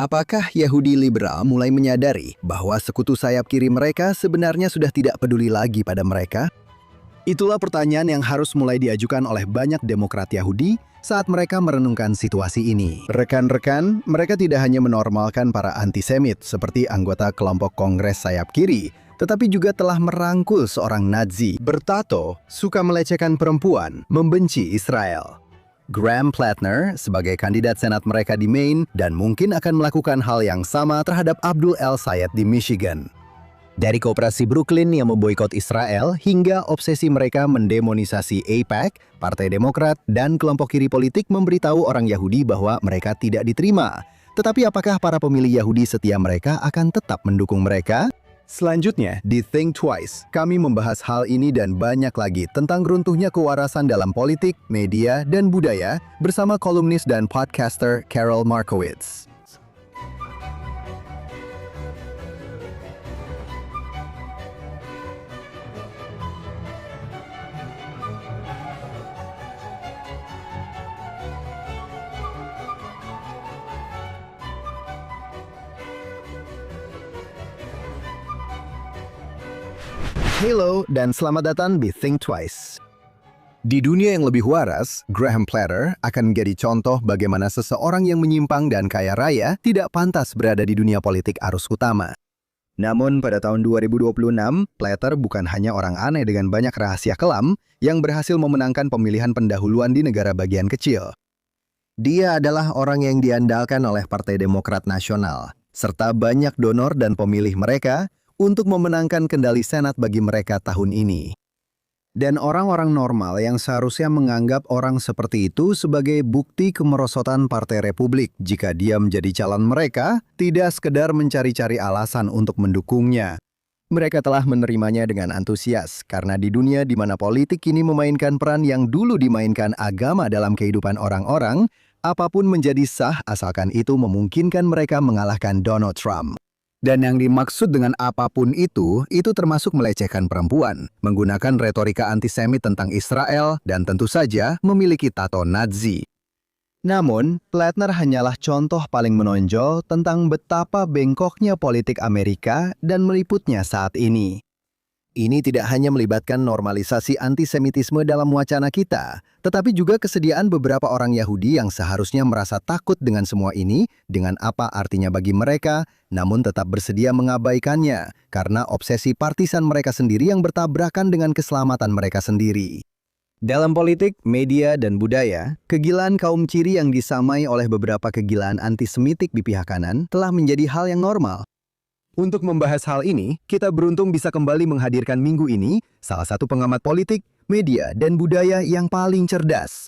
Apakah Yahudi liberal mulai menyadari bahwa sekutu sayap kiri mereka sebenarnya sudah tidak peduli lagi pada mereka? Itulah pertanyaan yang harus mulai diajukan oleh banyak Demokrat Yahudi saat mereka merenungkan situasi ini. Rekan-rekan, mereka tidak hanya menormalkan para antisemit seperti anggota kelompok Kongres sayap kiri, tetapi juga telah merangkul seorang Nazi bertato, suka melecehkan perempuan, membenci Israel. Graham Plattner sebagai kandidat senat mereka di Maine dan mungkin akan melakukan hal yang sama terhadap Abdul El-Sayed di Michigan. Dari Koperasi Brooklyn yang memboikot Israel hingga obsesi mereka mendemonisasi AIPAC, Partai Demokrat, dan kelompok kiri politik memberitahu orang Yahudi bahwa mereka tidak diterima. Tetapi apakah para pemilih Yahudi setia mereka akan tetap mendukung mereka? Selanjutnya, di Think Twice, kami membahas hal ini dan banyak lagi tentang runtuhnya kewarasan dalam politik, media, dan budaya bersama kolumnis dan podcaster Carol Markowitz. Halo dan selamat datang di Think Twice. Di dunia yang lebih waras, Graham Platter akan menjadi contoh bagaimana seseorang yang menyimpang dan kaya raya tidak pantas berada di dunia politik arus utama. Namun pada tahun 2026, Platter bukan hanya orang aneh dengan banyak rahasia kelam yang berhasil memenangkan pemilihan pendahuluan di negara bagian kecil. Dia adalah orang yang diandalkan oleh Partai Demokrat Nasional, serta banyak donor dan pemilih mereka untuk memenangkan kendali Senat bagi mereka tahun ini. Dan orang-orang normal yang seharusnya menganggap orang seperti itu sebagai bukti kemerosotan Partai Republik jika dia menjadi calon mereka, tidak sekedar mencari-cari alasan untuk mendukungnya. Mereka telah menerimanya dengan antusias, karena di dunia di mana politik kini memainkan peran yang dulu dimainkan agama dalam kehidupan orang-orang, apapun menjadi sah asalkan itu memungkinkan mereka mengalahkan Donald Trump. Dan yang dimaksud dengan apapun itu termasuk melecehkan perempuan, menggunakan retorika antisemit tentang Israel, dan tentu saja memiliki tato Nazi. Namun, Plattner hanyalah contoh paling menonjol tentang betapa bengkoknya politik Amerika dan meliputnya saat ini. Ini tidak hanya melibatkan normalisasi antisemitisme dalam wacana kita, tetapi juga kesediaan beberapa orang Yahudi yang seharusnya merasa takut dengan semua ini, dengan apa artinya bagi mereka, namun tetap bersedia mengabaikannya, karena obsesi partisan mereka sendiri yang bertabrakan dengan keselamatan mereka sendiri. Dalam politik, media, dan budaya, kegilaan kaum ciri yang disamai oleh beberapa kegilaan antisemitik di pihak kanan telah menjadi hal yang normal. Untuk membahas hal ini, kita beruntung bisa kembali menghadirkan minggu ini salah satu pengamat politik, media, dan budaya yang paling cerdas.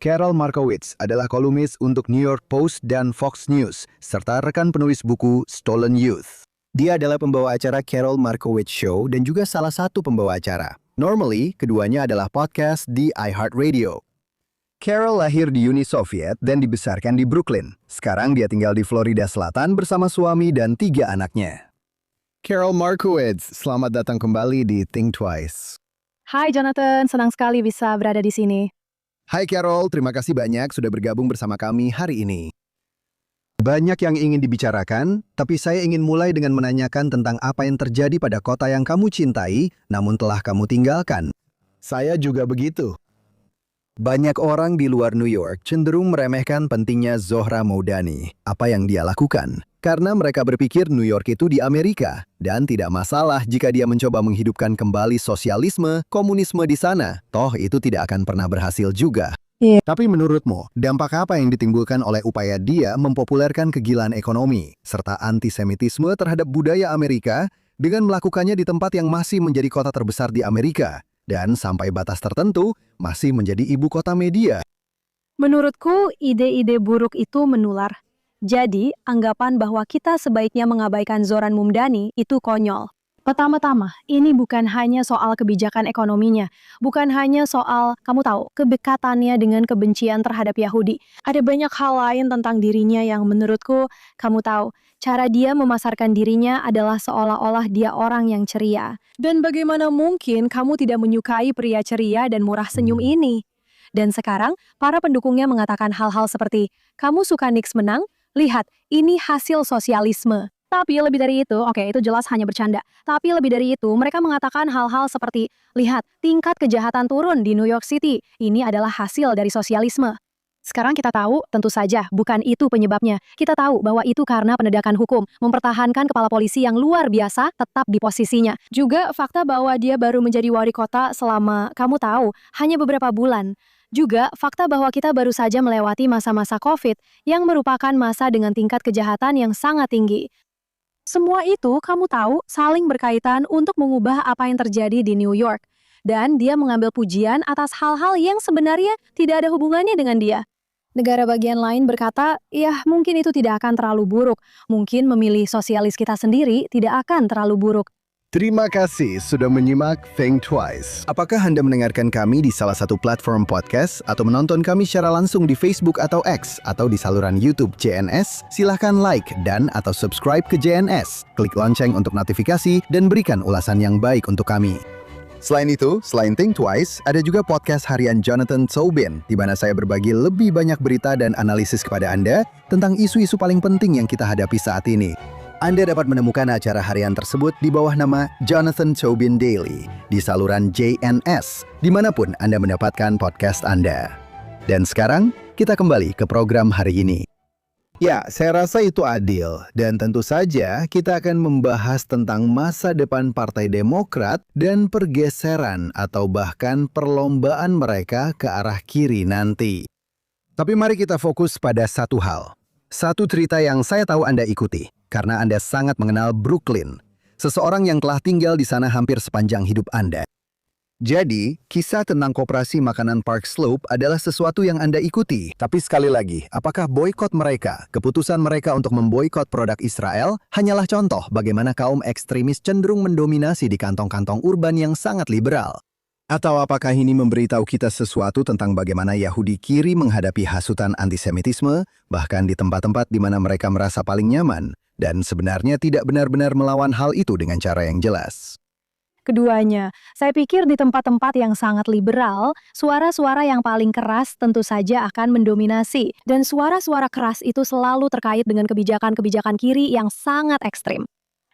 Carol Markowitz adalah kolumnis untuk New York Post dan Fox News, serta rekan penulis buku Stolen Youth. Dia adalah pembawa acara Carol Markowitz Show dan juga salah satu pembawa acara. Normally, keduanya adalah podcast di iHeartRadio. Carol lahir di Uni Soviet dan dibesarkan di Brooklyn. Sekarang dia tinggal di Florida Selatan bersama suami dan 3 anaknya. Carol Markowitz, selamat datang kembali di Think Twice. Hai Jonathan, senang sekali bisa berada di sini. Hai Carol, terima kasih banyak sudah bergabung bersama kami hari ini. Banyak yang ingin dibicarakan, tapi saya ingin mulai dengan menanyakan tentang apa yang terjadi pada kota yang kamu cintai, namun telah kamu tinggalkan. Saya juga begitu. Banyak orang di luar New York cenderung meremehkan pentingnya Zohra Moudani, apa yang dia lakukan. Karena mereka berpikir New York itu di Amerika, dan tidak masalah jika dia mencoba menghidupkan kembali sosialisme, komunisme di sana. Toh itu tidak akan pernah berhasil juga. Tapi menurutmu, dampak apa yang ditimbulkan oleh upaya dia mempopulerkan kegilaan ekonomi, serta antisemitisme terhadap budaya Amerika, dengan melakukannya di tempat yang masih menjadi kota terbesar di Amerika? Dan sampai batas tertentu masih menjadi ibu kota media. Menurutku, ide-ide buruk itu menular. Jadi, anggapan bahwa kita sebaiknya mengabaikan Zohran Moumdani itu konyol. Pertama-tama, ini bukan hanya soal kebijakan ekonominya, bukan hanya soal, kamu tahu, kedekatannya dengan kebencian terhadap Yahudi. Ada banyak hal lain tentang dirinya yang menurutku, kamu tahu, cara dia memasarkan dirinya adalah seolah-olah dia orang yang ceria. Dan bagaimana mungkin kamu tidak menyukai pria ceria dan murah senyum ini? Dan sekarang, para pendukungnya mengatakan hal-hal seperti, kamu suka Knicks menang? Lihat, ini hasil sosialisme. Tapi lebih dari itu, oke itu jelas hanya bercanda. Tapi lebih dari itu, mereka mengatakan hal-hal seperti, lihat, tingkat kejahatan turun di New York City. Ini adalah hasil dari sosialisme. Sekarang kita tahu, tentu saja, bukan itu penyebabnya. Kita tahu bahwa itu karena penegakan hukum, mempertahankan kepala polisi yang luar biasa tetap di posisinya. Juga fakta bahwa dia baru menjadi wali kota selama, kamu tahu, hanya beberapa bulan. Juga fakta bahwa kita baru saja melewati masa-masa COVID yang merupakan masa dengan tingkat kejahatan yang sangat tinggi. Semua itu, kamu tahu, saling berkaitan untuk mengubah apa yang terjadi di New York. Dan dia mengambil pujian atas hal-hal yang sebenarnya tidak ada hubungannya dengan dia. Negara bagian lain berkata, ya mungkin itu tidak akan terlalu buruk. Mungkin memilih sosialis kita sendiri tidak akan terlalu buruk. Terima kasih sudah menyimak Think Twice. Apakah Anda mendengarkan kami di salah satu platform podcast atau menonton kami secara langsung di Facebook atau X atau di saluran YouTube JNS? Silahkan like dan atau subscribe ke JNS. Klik lonceng untuk notifikasi dan berikan ulasan yang baik untuk kami. Selain itu, selain Think Twice, ada juga podcast harian Jonathan Taubin, di mana saya berbagi lebih banyak berita dan analisis kepada Anda tentang isu-isu paling penting yang kita hadapi saat ini. Anda dapat menemukan acara harian tersebut di bawah nama Jonathan Taubin Daily di saluran JNS, dimanapun Anda mendapatkan podcast Anda. Dan sekarang, kita kembali ke program hari ini. Ya, saya rasa itu adil. Dan tentu saja kita akan membahas tentang masa depan Partai Demokrat dan pergeseran atau bahkan perlombaan mereka ke arah kiri nanti. Tapi mari kita fokus pada satu hal. Satu cerita yang saya tahu Anda ikuti, karena Anda sangat mengenal Brooklyn, seseorang yang telah tinggal di sana hampir sepanjang hidup Anda. Jadi, kisah tentang koperasi makanan Park Slope adalah sesuatu yang Anda ikuti. Tapi sekali lagi, apakah boikot mereka, keputusan mereka untuk memboikot produk Israel, hanyalah contoh bagaimana kaum ekstremis cenderung mendominasi di kantong-kantong urban yang sangat liberal? Atau apakah ini memberitahu kita sesuatu tentang bagaimana Yahudi kiri menghadapi hasutan antisemitisme, bahkan di tempat-tempat di mana mereka merasa paling nyaman, dan sebenarnya tidak benar-benar melawan hal itu dengan cara yang jelas? Keduanya, saya pikir di tempat-tempat yang sangat liberal, suara-suara yang paling keras tentu saja akan mendominasi. Dan suara-suara keras itu selalu terkait dengan kebijakan-kebijakan kiri yang sangat ekstrim.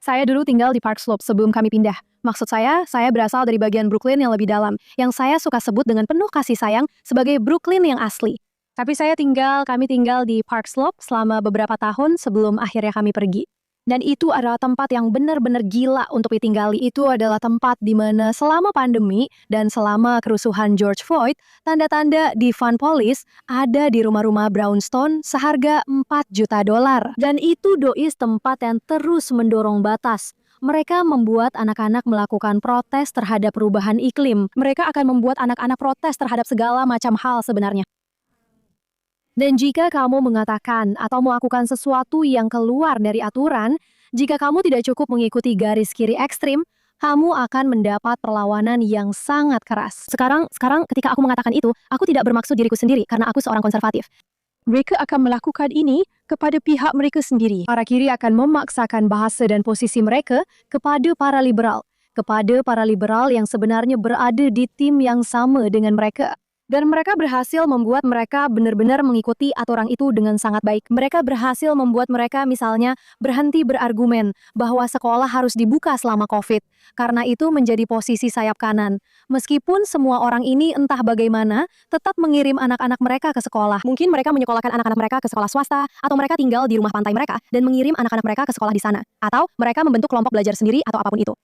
Saya dulu tinggal di Park Slope sebelum kami pindah. Maksud saya berasal dari bagian Brooklyn yang lebih dalam, yang saya suka sebut dengan penuh kasih sayang sebagai Brooklyn yang asli. Tapi kami tinggal di Park Slope selama beberapa tahun sebelum akhirnya kami pergi. Dan itu adalah tempat yang benar-benar gila untuk ditinggali. Itu adalah tempat di mana selama pandemi dan selama kerusuhan George Floyd, tanda-tanda di Fun Police ada di rumah-rumah brownstone seharga $4 juta. Dan itu dois tempat yang terus mendorong batas. Mereka membuat anak-anak melakukan protes terhadap perubahan iklim. Mereka akan membuat anak-anak protes terhadap segala macam hal sebenarnya. Dan jika kamu mengatakan atau melakukan sesuatu yang keluar dari aturan, jika kamu tidak cukup mengikuti garis kiri ekstrim, kamu akan mendapat perlawanan yang sangat keras. Sekarang ketika aku mengatakan itu, aku tidak bermaksud diriku sendiri karena aku seorang konservatif. Mereka akan melakukan ini kepada pihak mereka sendiri. Para kiri akan memaksakan bahasa dan posisi mereka kepada para liberal. Kepada para liberal yang sebenarnya berada di tim yang sama dengan mereka. Dan mereka berhasil membuat mereka benar-benar mengikuti aturan itu dengan sangat baik. Mereka berhasil membuat mereka misalnya berhenti berargumen bahwa sekolah harus dibuka selama COVID. Karena itu menjadi posisi sayap kanan. Meskipun semua orang ini entah bagaimana tetap mengirim anak-anak mereka ke sekolah. Mungkin mereka menyekolahkan anak-anak mereka ke sekolah swasta, atau mereka tinggal di rumah pantai mereka dan mengirim anak-anak mereka ke sekolah di sana. Atau mereka membentuk kelompok belajar sendiri atau apapun itu.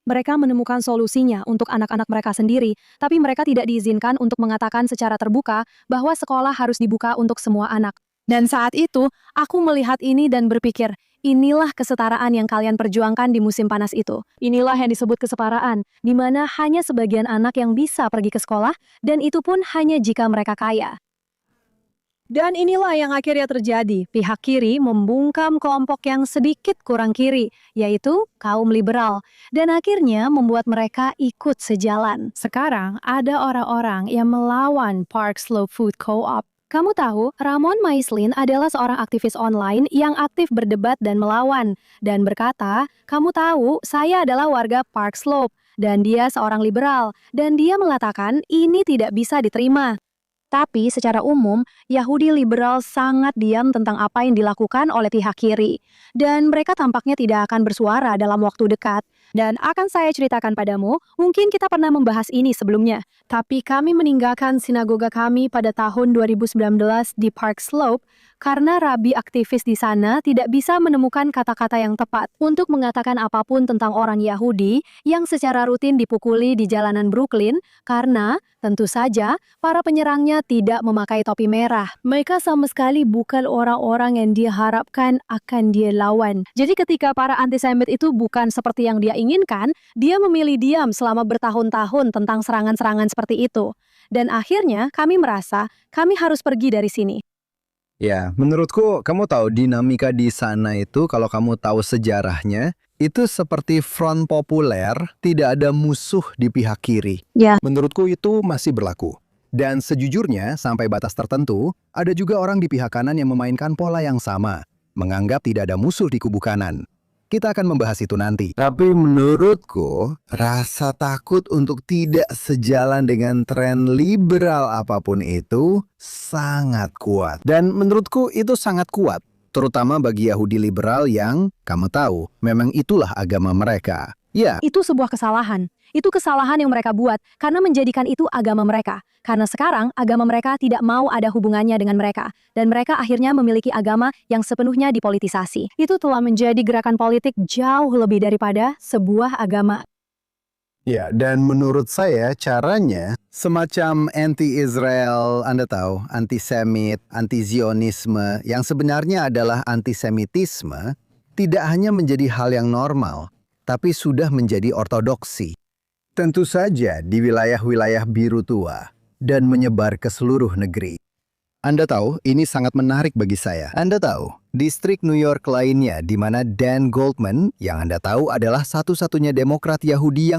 Mereka menemukan solusinya untuk anak-anak mereka sendiri, tapi mereka tidak diizinkan untuk mengatakan secara terbuka bahwa sekolah harus dibuka untuk semua anak. Dan saat itu, aku melihat ini dan berpikir, inilah kesetaraan yang kalian perjuangkan di musim panas itu. Inilah yang disebut kesetaraan, di mana hanya sebagian anak yang bisa pergi ke sekolah, dan itu pun hanya jika mereka kaya. Dan inilah yang akhirnya terjadi. Pihak kiri membungkam kelompok yang sedikit kurang kiri, yaitu kaum liberal. Dan akhirnya membuat mereka ikut sejalan. Sekarang ada orang-orang yang melawan Park Slope Food Co-op. Kamu tahu, Ramon Maislin adalah seorang aktivis online yang aktif berdebat dan melawan. Dan berkata, kamu tahu, saya adalah warga Park Slope. Dan dia seorang liberal. Dan dia mengatakan ini tidak bisa diterima. Tapi secara umum, Yahudi liberal sangat diam tentang apa yang dilakukan oleh pihak kiri. Dan mereka tampaknya tidak akan bersuara dalam waktu dekat. Dan akan saya ceritakan padamu, mungkin kita pernah membahas ini sebelumnya. Tapi kami meninggalkan sinagoga kami pada tahun 2019 di Park Slope karena rabi aktivis di sana tidak bisa menemukan kata-kata yang tepat untuk mengatakan apapun tentang orang Yahudi yang secara rutin dipukuli di jalanan Brooklyn karena, tentu saja, para penyerangnya tidak memakai topi merah. Mereka sama sekali bukan orang-orang yang dia harapkan akan dia lawan. Jadi ketika para antisemit itu bukan seperti yang dia inginkan, dia memilih diam selama bertahun-tahun tentang serangan-serangan seperti itu. Dan akhirnya kami merasa kami harus pergi dari sini. Ya, menurutku kamu tahu dinamika di sana itu kalau kamu tahu sejarahnya, itu seperti front populer, tidak ada musuh di pihak kiri. Ya. Menurutku itu masih berlaku. Dan sejujurnya, sampai batas tertentu, ada juga orang di pihak kanan yang memainkan pola yang sama, menganggap tidak ada musuh di kubu kanan. Kita akan membahas itu nanti. Tapi menurutku, rasa takut untuk tidak sejalan dengan tren liberal apapun itu sangat kuat. Dan menurutku itu sangat kuat, terutama bagi Yahudi liberal yang, kamu tahu, memang itulah agama mereka. Ya, Itu sebuah kesalahan. Itu kesalahan yang mereka buat karena menjadikan itu agama mereka. Karena sekarang agama mereka tidak mau ada hubungannya dengan mereka. Dan mereka akhirnya memiliki agama yang sepenuhnya dipolitisasi. Itu telah menjadi gerakan politik jauh lebih daripada sebuah agama. ya, dan menurut saya caranya semacam anti-Israel, Anda tahu, antisemit, anti-Zionisme, yang sebenarnya adalah antisemitisme, tidak hanya menjadi hal yang normal, tapi sudah menjadi ortodoksi. Tentu saja di wilayah-wilayah biru tua dan menyebar ke seluruh negeri. Anda tahu, ini sangat menarik bagi saya. Anda tahu, distrik New York lainnya di mana Dan Goldman, yang Anda tahu adalah satu-satunya Demokrat Yahudi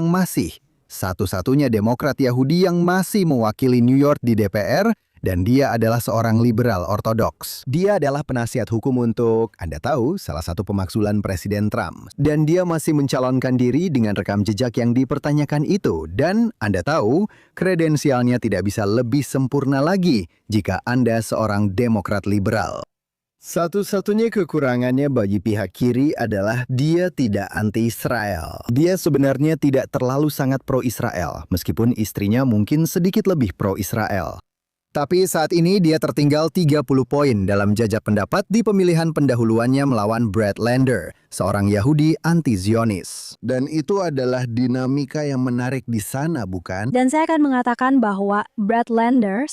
yang masih mewakili New York di DPR, dan dia adalah seorang liberal ortodoks. Dia adalah penasihat hukum untuk, Anda tahu, salah satu pemakzulan Presiden Trump. Dan dia masih mencalonkan diri dengan rekam jejak yang dipertanyakan itu. Dan Anda tahu, kredensialnya tidak bisa lebih sempurna lagi jika Anda seorang Demokrat liberal. Satu-satunya kekurangannya bagi pihak kiri adalah dia tidak anti-Israel. Dia sebenarnya tidak terlalu sangat pro-Israel, meskipun istrinya mungkin sedikit lebih pro-Israel. Tapi saat ini dia tertinggal 30 poin dalam jajak pendapat di pemilihan pendahuluannya melawan Brad Lander, seorang Yahudi anti-Zionis. Dan itu adalah dinamika yang menarik di sana, bukan? Dan saya akan mengatakan bahwa Brad Lander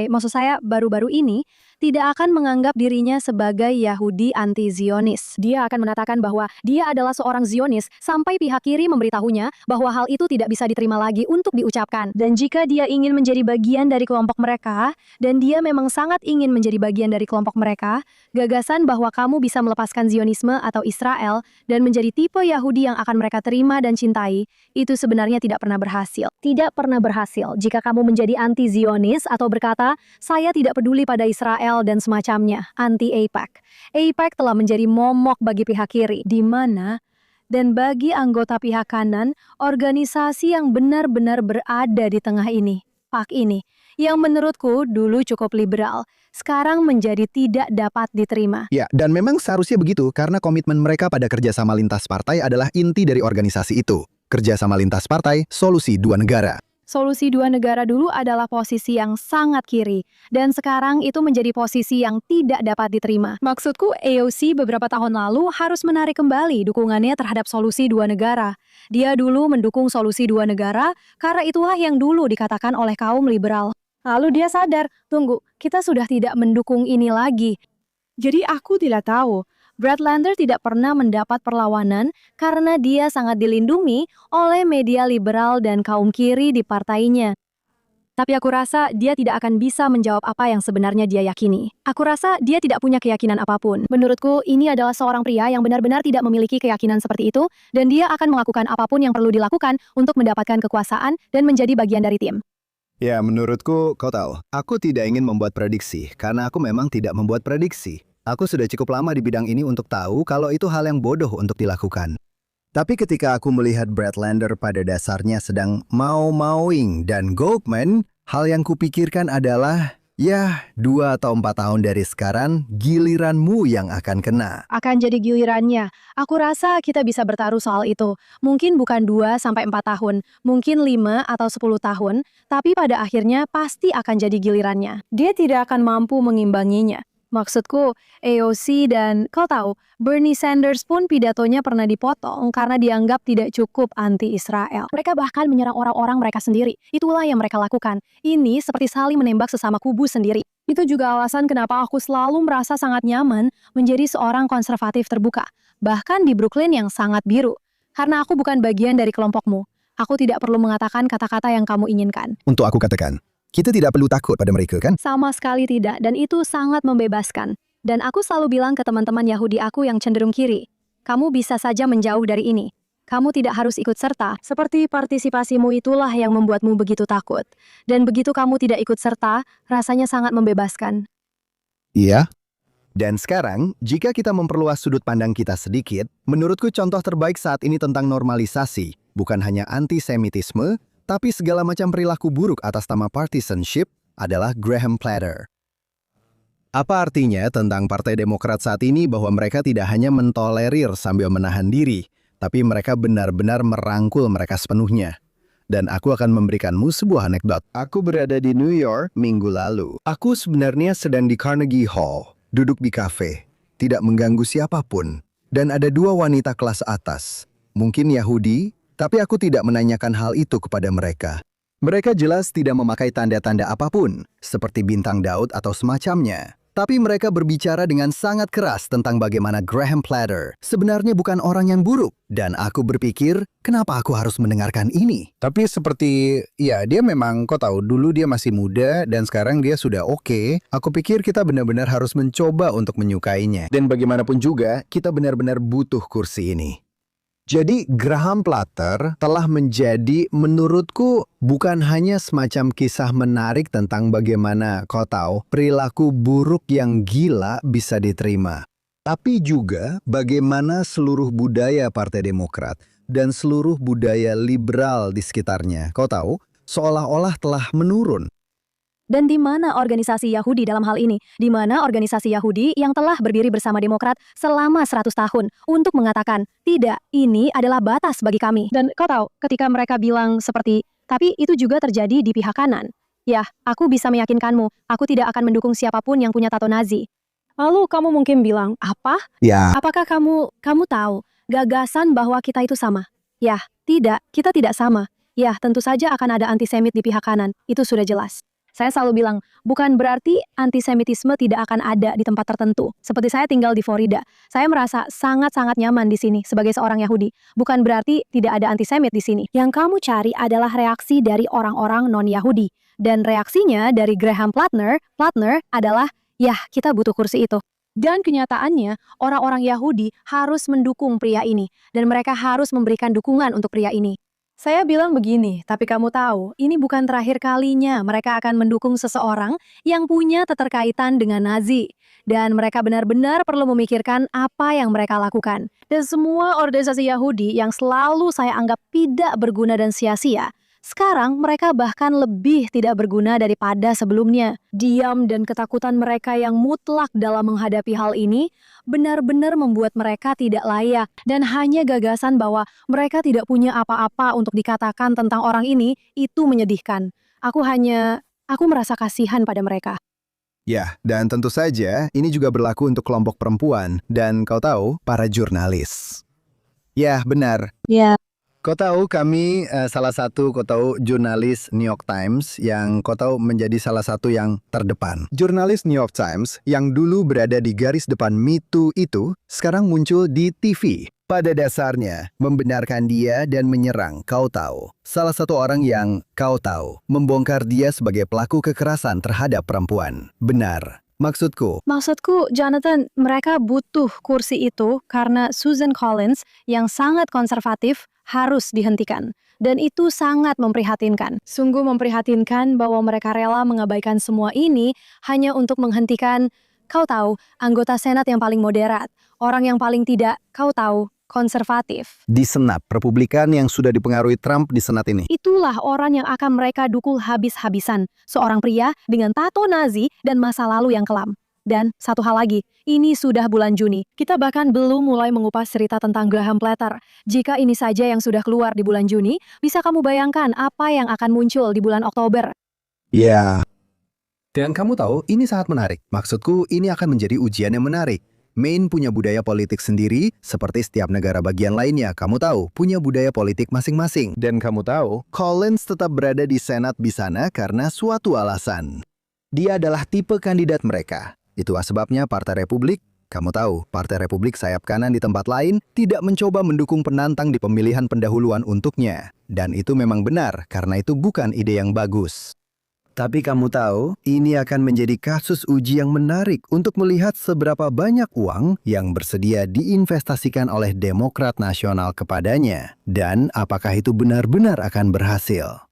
maksud saya baru-baru ini, tidak akan menganggap dirinya sebagai Yahudi anti-Zionis. Dia akan mengatakan bahwa dia adalah seorang Zionis sampai pihak kiri memberitahunya bahwa hal itu tidak bisa diterima lagi untuk diucapkan. Dan jika dia ingin menjadi bagian dari kelompok mereka, dan dia memang sangat ingin menjadi bagian dari kelompok mereka, gagasan bahwa kamu bisa melepaskan Zionisme atau Israel dan menjadi tipe Yahudi yang akan mereka terima dan cintai, itu sebenarnya tidak pernah berhasil. Tidak pernah berhasil jika kamu menjadi anti-Zionis atau berkata, saya tidak peduli pada Israel dan semacamnya, anti-AIPAC. AIPAC telah menjadi momok bagi pihak kiri, di mana, dan bagi anggota pihak kanan, organisasi yang benar-benar berada di tengah ini, PAC ini, yang menurutku dulu cukup liberal, sekarang menjadi tidak dapat diterima. Ya, dan memang seharusnya begitu karena komitmen mereka pada kerjasama lintas partai adalah inti dari organisasi itu. Kerjasama lintas partai, solusi dua negara. Solusi dua negara dulu adalah posisi yang sangat kiri, dan sekarang itu menjadi posisi yang tidak dapat diterima. Maksudku, AOC beberapa tahun lalu harus menarik kembali dukungannya terhadap solusi dua negara. Dia dulu mendukung solusi dua negara, karena itulah yang dulu dikatakan oleh kaum liberal. Lalu dia sadar, tunggu, kita sudah tidak mendukung ini lagi. Jadi aku tidak tahu. Brad Lander tidak pernah mendapat perlawanan karena dia sangat dilindungi oleh media liberal dan kaum kiri di partainya. Tapi aku rasa dia tidak akan bisa menjawab apa yang sebenarnya dia yakini. Aku rasa dia tidak punya keyakinan apapun. Menurutku, ini adalah seorang pria yang benar-benar tidak memiliki keyakinan seperti itu, dan dia akan melakukan apapun yang perlu dilakukan untuk mendapatkan kekuasaan dan menjadi bagian dari tim. Ya, menurutku, kau tahu, aku tidak ingin membuat prediksi karena aku memang tidak membuat prediksi. Aku sudah cukup lama di bidang ini untuk tahu kalau itu hal yang bodoh untuk dilakukan. Tapi ketika aku melihat Brad Lander pada dasarnya sedang mau-mauing dan Goldman, hal yang kupikirkan adalah, Ya, 2 atau 4 tahun dari sekarang, giliranmu yang akan kena. Akan jadi gilirannya. Aku rasa kita bisa bertaruh soal itu. Mungkin bukan 2 sampai 4 tahun, mungkin 5 atau 10 tahun, tapi pada akhirnya pasti akan jadi gilirannya. Dia tidak akan mampu mengimbanginya. Maksudku, AOC dan kau tahu, Bernie Sanders pun pidatonya pernah dipotong karena dianggap tidak cukup anti-Israel. Mereka bahkan menyerang orang-orang mereka sendiri. Itulah yang mereka lakukan. Ini seperti saling menembak sesama kubu sendiri. Itu juga alasan kenapa aku selalu merasa sangat nyaman menjadi seorang konservatif terbuka. Bahkan di Brooklyn yang sangat biru. Karena aku bukan bagian dari kelompokmu. Aku tidak perlu mengatakan kata-kata yang kamu inginkan. Untuk aku katakan, kita tidak perlu takut pada mereka, kan? Sama sekali tidak, dan itu sangat membebaskan. Dan aku selalu bilang ke teman-teman Yahudi aku yang cenderung kiri, kamu bisa saja menjauh dari ini. Kamu tidak harus ikut serta, seperti partisipasimu itulah yang membuatmu begitu takut. Dan begitu kamu tidak ikut serta, rasanya sangat membebaskan. Iya. Dan sekarang, jika kita memperluas sudut pandang kita sedikit, menurutku contoh terbaik saat ini tentang normalisasi, bukan hanya antisemitisme, tapi segala macam perilaku buruk atas nama partisanship adalah Graham Platter. Apa artinya tentang Partai Demokrat saat ini bahwa mereka tidak hanya mentolerir sambil menahan diri, tapi mereka benar-benar merangkul mereka sepenuhnya. Dan aku akan memberikanmu sebuah anekdot. Aku berada di New York minggu lalu. Aku sebenarnya sedang di Carnegie Hall, duduk di kafe, tidak mengganggu siapapun. Dan ada 2 wanita kelas atas, mungkin Yahudi, tapi aku tidak menanyakan hal itu kepada mereka. Mereka jelas tidak memakai tanda-tanda apapun, seperti bintang Daud atau semacamnya. Tapi mereka berbicara dengan sangat keras tentang bagaimana Graham Platter sebenarnya bukan orang yang buruk. Dan aku berpikir, kenapa aku harus mendengarkan ini? Tapi seperti, ya dia memang, kau tahu, dulu dia masih muda dan sekarang dia sudah oke. Aku pikir kita benar-benar harus mencoba untuk menyukainya. Dan bagaimanapun juga, kita benar-benar butuh kursi ini. Jadi Graham Platter telah menjadi, menurutku, bukan hanya semacam kisah menarik tentang bagaimana, kau tahu, perilaku buruk yang gila bisa diterima. Tapi juga bagaimana seluruh budaya Partai Demokrat dan seluruh budaya liberal di sekitarnya, kau tahu, seolah-olah telah menurun. Dan di mana organisasi Yahudi dalam hal ini? Di mana organisasi Yahudi yang telah berdiri bersama Demokrat selama 100 tahun untuk mengatakan, tidak, ini adalah batas bagi kami. Dan kau tahu, ketika mereka bilang seperti, tapi itu juga terjadi di pihak kanan. Ya, aku bisa meyakinkanmu, aku tidak akan mendukung siapapun yang punya tato Nazi. Lalu kamu mungkin bilang, apa? Ya, Apakah kamu tahu gagasan bahwa kita itu sama? Ya, tidak, kita tidak sama. Ya, tentu saja akan ada antisemit di pihak kanan, itu sudah jelas. Saya selalu bilang, bukan berarti antisemitisme tidak akan ada di tempat tertentu. Seperti saya tinggal di Florida. Saya merasa sangat-sangat nyaman di sini sebagai seorang Yahudi. Bukan berarti tidak ada antisemit di sini. Yang kamu cari adalah reaksi dari orang-orang non-Yahudi. Dan reaksinya dari Graham Platter adalah, ya kita butuh kursi itu. Dan kenyataannya, orang-orang Yahudi harus mendukung pria ini. Dan mereka harus memberikan dukungan untuk pria ini. Saya bilang begini, tapi kamu tahu, ini bukan terakhir kalinya mereka akan mendukung seseorang yang punya keterkaitan dengan Nazi. Dan mereka benar-benar perlu memikirkan apa yang mereka lakukan. Dan semua organisasi Yahudi yang selalu saya anggap tidak berguna dan sia-sia, sekarang mereka bahkan lebih tidak berguna daripada sebelumnya. Diam dan ketakutan mereka yang mutlak dalam menghadapi hal ini benar-benar membuat mereka tidak layak. Dan hanya gagasan bahwa mereka tidak punya apa-apa untuk dikatakan tentang orang ini, itu menyedihkan. Aku merasa kasihan pada mereka. ya, dan tentu saja ini juga berlaku untuk kelompok perempuan dan kau tahu, para jurnalis. Ya, benar. Ya. Kau tahu kami salah satu jurnalis New York Times yang kau tahu menjadi salah satu yang terdepan. Jurnalis New York Times yang dulu berada di garis depan Me Too itu sekarang muncul di TV. Pada dasarnya membenarkan dia dan menyerang kau tahu. Salah satu orang yang kau tahu membongkar dia sebagai pelaku kekerasan terhadap perempuan. Benar. Maksudku, Jonathan, mereka butuh kursi itu karena Susan Collins yang sangat konservatif harus dihentikan. Dan itu sangat memprihatinkan. Sungguh memprihatinkan bahwa mereka rela mengabaikan semua ini hanya untuk menghentikan Kau tahu, anggota Senat yang paling moderat, orang yang paling tidak, kau tahu, konservatif. Di Senat, Republikan yang sudah dipengaruhi Trump di Senat ini. Itulah orang yang akan mereka dukung habis-habisan. Seorang pria dengan tato Nazi dan masa lalu yang kelam. Dan satu hal lagi, ini sudah bulan Juni. Kita bahkan belum mulai mengupas cerita tentang Graham Platter. Jika ini saja yang sudah keluar di bulan Juni, bisa kamu bayangkan apa yang akan muncul di bulan Oktober. Ya. Dan kamu tahu, ini sangat menarik. Maksudku, ini akan menjadi ujian yang menarik. Maine punya budaya politik sendiri, seperti setiap negara bagian lainnya. Kamu tahu, punya budaya politik masing-masing. Dan kamu tahu, Collins tetap berada di Senat di sana karena suatu alasan. Dia adalah tipe kandidat mereka. Itulah sebabnya Partai Republik, kamu tahu, Partai Republik sayap kanan di tempat lain tidak mencoba mendukung penantang di pemilihan pendahuluan untuknya. Dan itu memang benar, karena itu bukan ide yang bagus. Tapi kamu tahu, ini akan menjadi kasus uji yang menarik untuk melihat seberapa banyak uang yang bersedia diinvestasikan oleh Demokrat Nasional kepadanya. Dan apakah itu benar-benar akan berhasil.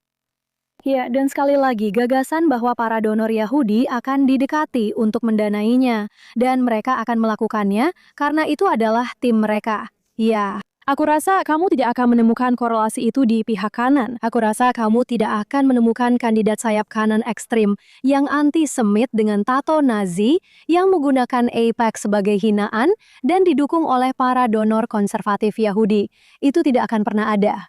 Ya, dan sekali lagi, gagasan bahwa para donor Yahudi akan didekati untuk mendanainya. Dan mereka akan melakukannya karena itu adalah tim mereka. Ya. Aku rasa kamu tidak akan menemukan korelasi itu di pihak kanan. Aku rasa kamu tidak akan menemukan kandidat sayap kanan ekstrim yang anti-Semit dengan tato Nazi yang menggunakan AIPAC sebagai hinaan dan didukung oleh para donor konservatif Yahudi. Itu tidak akan pernah ada.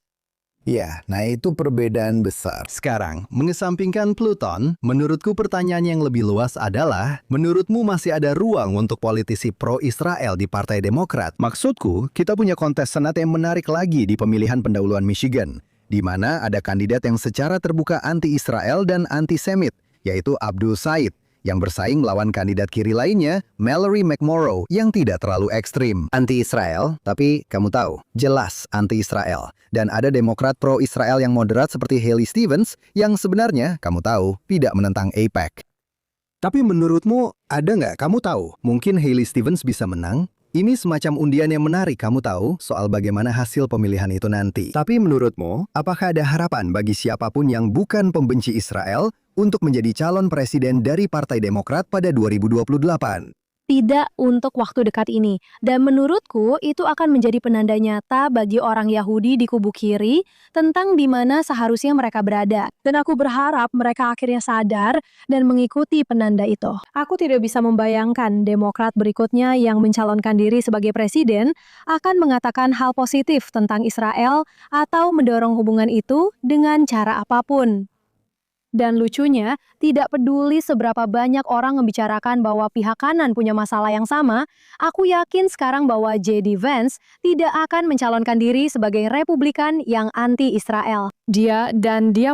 Ya, nah itu perbedaan besar. Sekarang, mengesampingkan Pluton, menurutku pertanyaan yang lebih luas adalah, menurutmu masih ada ruang untuk politisi pro-Israel di Partai Demokrat? Maksudku, kita punya kontes Senat yang menarik lagi di pemilihan pendahuluan Michigan, di mana ada kandidat yang secara terbuka anti-Israel dan anti-Semit, yaitu Abdul Said, yang bersaing melawan kandidat kiri lainnya, Mallory McMorrow, yang tidak terlalu ekstrim. Anti-Israel, tapi kamu tahu, jelas anti-Israel. Dan ada Demokrat pro-Israel yang moderat seperti Haley Stevens, yang sebenarnya, kamu tahu, tidak menentang AIPAC. Tapi menurutmu, ada nggak kamu tahu, mungkin Haley Stevens bisa menang? Ini semacam undian yang menarik, kamu tahu, soal bagaimana hasil pemilihan itu nanti. Tapi menurutmu, apakah ada harapan bagi siapapun yang bukan pembenci Israel untuk menjadi calon presiden dari Partai Demokrat pada 2028? Tidak untuk waktu dekat ini. Dan menurutku itu akan menjadi penanda nyata bagi orang Yahudi di kubu kiri tentang di mana seharusnya mereka berada. Dan aku berharap mereka akhirnya sadar dan mengikuti penanda itu. Aku tidak bisa membayangkan Demokrat berikutnya yang mencalonkan diri sebagai presiden akan mengatakan hal positif tentang Israel atau mendorong hubungan itu dengan cara apapun. Dan lucunya, tidak peduli seberapa banyak orang membicarakan bahwa pihak kanan punya masalah yang sama, aku yakin sekarang bahwa J.D. Vance tidak akan mencalonkan diri sebagai Republikan yang anti-Israel. Dia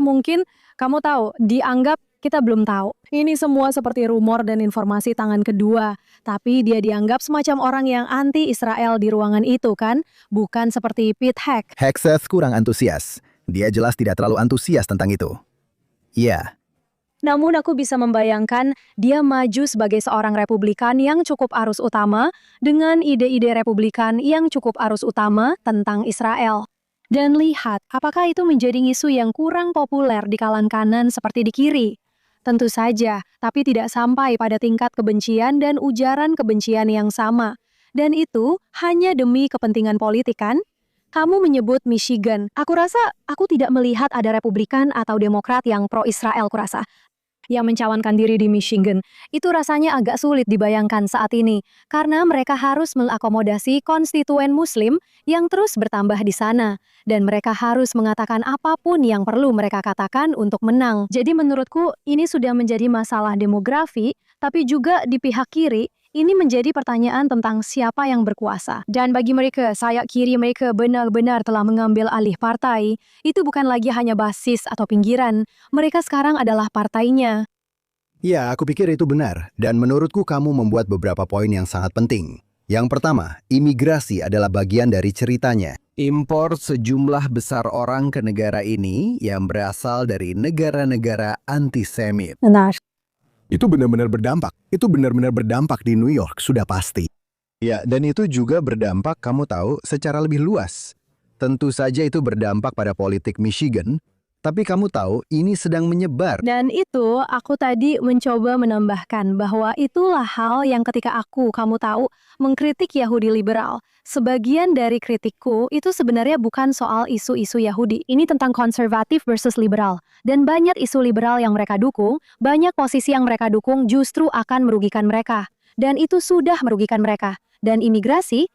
mungkin, kamu tahu, dianggap kita belum tahu. Ini semua seperti rumor dan informasi tangan kedua. Tapi dia dianggap semacam orang yang anti-Israel di ruangan itu kan? Bukan seperti Pete Heck. Hegseth kurang antusias. Dia jelas tidak terlalu antusias tentang itu. Ya. Namun aku bisa membayangkan dia maju sebagai seorang Republikan yang cukup arus utama dengan ide-ide Republikan yang cukup arus utama tentang Israel. Dan lihat, apakah itu menjadi isu yang kurang populer di kalangan kanan seperti di kiri? Tentu saja, tapi tidak sampai pada tingkat kebencian dan ujaran kebencian yang sama. Dan itu hanya demi kepentingan politik kan? Kamu menyebut Michigan. Aku rasa aku tidak melihat ada Republikan atau Demokrat yang pro-Israel kurasa. Yang mencalonkan diri di Michigan. Itu rasanya agak sulit dibayangkan saat ini. Karena mereka harus mengakomodasi konstituen Muslim yang terus bertambah di sana. Dan mereka harus mengatakan apapun yang perlu mereka katakan untuk menang. Jadi menurutku ini sudah menjadi masalah demografi, tapi juga di pihak kiri, ini menjadi pertanyaan tentang siapa yang berkuasa. Dan bagi mereka, sayap kiri mereka benar-benar telah mengambil alih partai. Itu bukan lagi hanya basis atau pinggiran. Mereka sekarang adalah partainya. Ya, aku pikir itu benar. Dan menurutku kamu membuat beberapa poin yang sangat penting. Yang pertama, imigrasi adalah bagian dari ceritanya. Impor sejumlah besar orang ke negara ini yang berasal dari negara-negara anti-Semit. Benar. Itu benar-benar berdampak. Itu benar-benar berdampak di New York, sudah pasti. Ya, dan itu juga berdampak, kamu tahu, secara lebih luas. Tentu saja itu berdampak pada politik Michigan, Tapi kamu tahu, ini sedang menyebar. Dan itu aku tadi mencoba menambahkan bahwa itulah hal yang ketika kamu tahu, mengkritik Yahudi liberal. Sebagian dari kritikku itu sebenarnya bukan soal isu-isu Yahudi. Ini tentang konservatif versus liberal. Dan banyak isu liberal yang mereka dukung, banyak posisi yang mereka dukung justru akan merugikan mereka. Dan itu sudah merugikan mereka. Dan imigrasi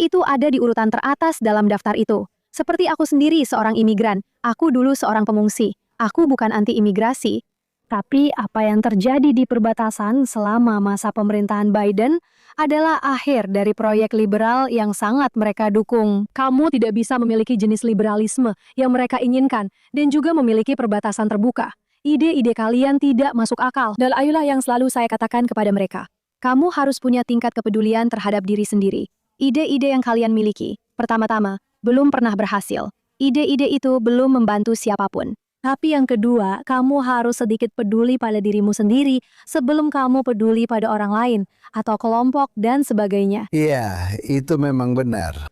itu ada di urutan teratas dalam daftar itu. Seperti aku sendiri seorang imigran, aku dulu seorang pengungsi. Aku bukan anti-imigrasi. Tapi apa yang terjadi di perbatasan selama masa pemerintahan Biden adalah akhir dari proyek liberal yang sangat mereka dukung. Kamu tidak bisa memiliki jenis liberalisme yang mereka inginkan dan juga memiliki perbatasan terbuka. Ide-ide kalian tidak masuk akal. Dan ayolah yang selalu saya katakan kepada mereka. Kamu harus punya tingkat kepedulian terhadap diri sendiri. Ide-ide yang kalian miliki, pertama-tama, belum pernah berhasil. Ide-ide itu belum membantu siapapun. Tapi yang kedua, kamu harus sedikit peduli pada dirimu sendiri sebelum kamu peduli pada orang lain, atau kelompok, dan sebagainya. Iya, itu memang benar.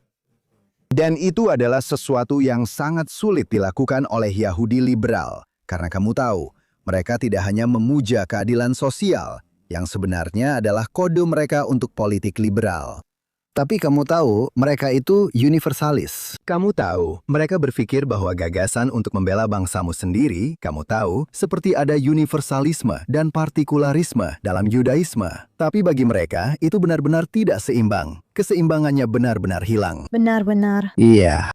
Dan itu adalah sesuatu yang sangat sulit dilakukan oleh Yahudi liberal. Karena kamu tahu, mereka tidak hanya memuja keadilan sosial, yang sebenarnya adalah kode mereka untuk politik liberal. Tapi kamu tahu, mereka itu universalis. Kamu tahu, mereka berpikir bahwa gagasan untuk membela bangsamu sendiri, kamu tahu, seperti ada universalisme dan partikularisme dalam Yudaisme. Tapi bagi mereka, itu benar-benar tidak seimbang. Keseimbangannya benar-benar hilang. Benar-benar. Iya.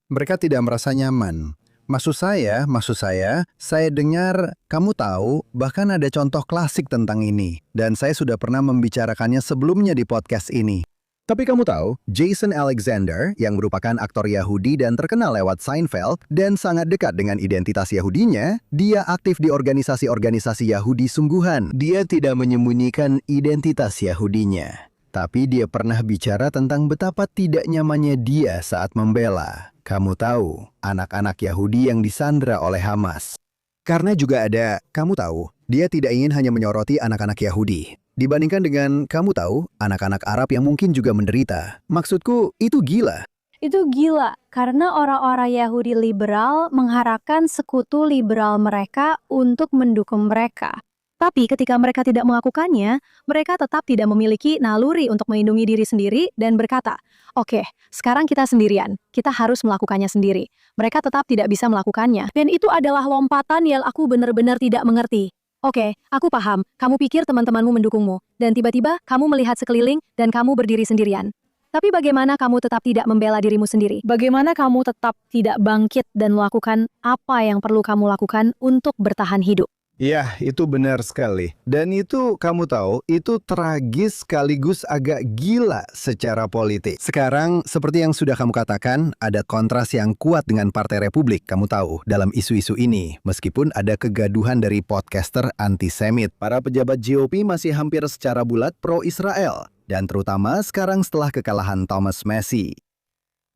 Mereka tidak merasa nyaman. Maksud saya dengar, kamu tahu, bahkan ada contoh klasik tentang ini. Dan saya sudah pernah membicarakannya sebelumnya di podcast ini. Tapi kamu tahu, Jason Alexander yang merupakan aktor Yahudi dan terkenal lewat Seinfeld dan sangat dekat dengan identitas Yahudinya, dia aktif di organisasi-organisasi Yahudi sungguhan. Dia tidak menyembunyikan identitas Yahudinya. Tapi dia pernah bicara tentang betapa tidak nyamannya dia saat membela. Kamu tahu, anak-anak Yahudi yang disandra oleh Hamas. Karena juga ada, kamu tahu, dia tidak ingin hanya menyoroti anak-anak Yahudi. Dibandingkan dengan, kamu tahu, anak-anak Arab yang mungkin juga menderita. Maksudku, itu gila. Itu gila, karena orang-orang Yahudi liberal mengharapkan sekutu liberal mereka untuk mendukung mereka. Tapi ketika mereka tidak melakukannya, mereka tetap tidak memiliki naluri untuk melindungi diri sendiri dan berkata, oke, sekarang kita sendirian, kita harus melakukannya sendiri. Mereka tetap tidak bisa melakukannya. Dan itu adalah lompatan yang aku benar-benar tidak mengerti. Oke, aku paham, kamu pikir teman-temanmu mendukungmu, dan tiba-tiba kamu melihat sekeliling dan kamu berdiri sendirian. Tapi bagaimana kamu tetap tidak membela dirimu sendiri? Bagaimana kamu tetap tidak bangkit dan melakukan apa yang perlu kamu lakukan untuk bertahan hidup? Ya, itu benar sekali. Dan itu, kamu tahu, itu tragis sekaligus agak gila secara politik. Sekarang, seperti yang sudah kamu katakan, ada kontras yang kuat dengan Partai Republik, kamu tahu, dalam isu-isu ini. Meskipun ada kegaduhan dari podcaster antisemit, para pejabat GOP masih hampir secara bulat pro-Israel. Dan terutama sekarang setelah kekalahan Thomas Massie.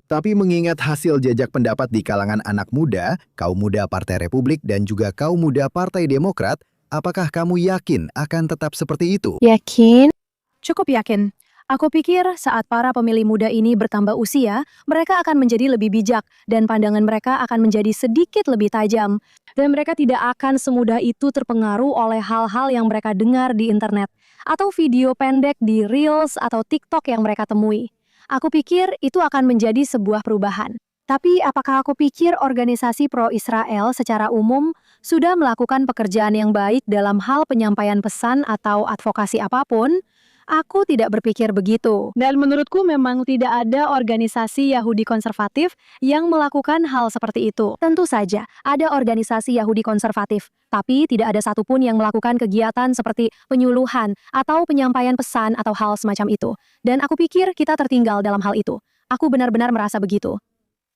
Tapi mengingat hasil jajak pendapat di kalangan anak muda, kaum muda Partai Republik dan juga kaum muda Partai Demokrat, apakah kamu yakin akan tetap seperti itu? Yakin? Cukup yakin. Aku pikir saat para pemilih muda ini bertambah usia, mereka akan menjadi lebih bijak dan pandangan mereka akan menjadi sedikit lebih tajam. Dan mereka tidak akan semudah itu terpengaruh oleh hal-hal yang mereka dengar di internet atau video pendek di Reels atau TikTok yang mereka temui. Aku pikir itu akan menjadi sebuah perubahan. Tapi apakah aku pikir organisasi pro-Israel secara umum sudah melakukan pekerjaan yang baik dalam hal penyampaian pesan atau advokasi apapun? Aku tidak berpikir begitu. Dan menurutku memang tidak ada organisasi Yahudi konservatif yang melakukan hal seperti itu. Tentu saja, ada organisasi Yahudi konservatif, tapi tidak ada satupun yang melakukan kegiatan seperti penyuluhan atau penyampaian pesan atau hal semacam itu. Dan aku pikir kita tertinggal dalam hal itu. Aku benar-benar merasa begitu.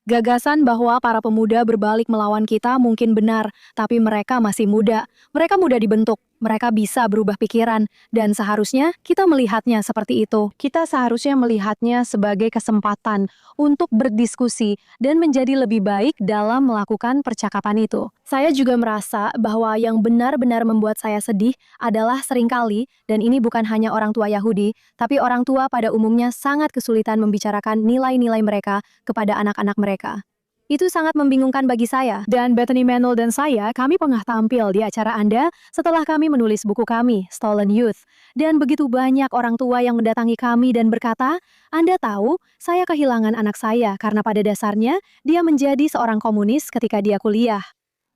Gagasan bahwa para pemuda berbalik melawan kita mungkin benar, tapi mereka masih muda. Mereka mudah dibentuk, mereka bisa berubah pikiran, dan seharusnya kita melihatnya seperti itu. Kita seharusnya melihatnya sebagai kesempatan untuk berdiskusi dan menjadi lebih baik dalam melakukan percakapan itu. Saya juga merasa bahwa yang benar-benar membuat saya sedih adalah seringkali, dan ini bukan hanya orang tua Yahudi, tapi orang tua pada umumnya sangat kesulitan membicarakan nilai-nilai mereka kepada anak-anak mereka. Itu sangat membingungkan bagi saya. Dan Bethany Manol dan saya, kami pernah tampil di acara Anda setelah kami menulis buku kami, Stolen Youth. Dan begitu banyak orang tua yang mendatangi kami dan berkata, Anda tahu, saya kehilangan anak saya karena pada dasarnya dia menjadi seorang komunis ketika dia kuliah.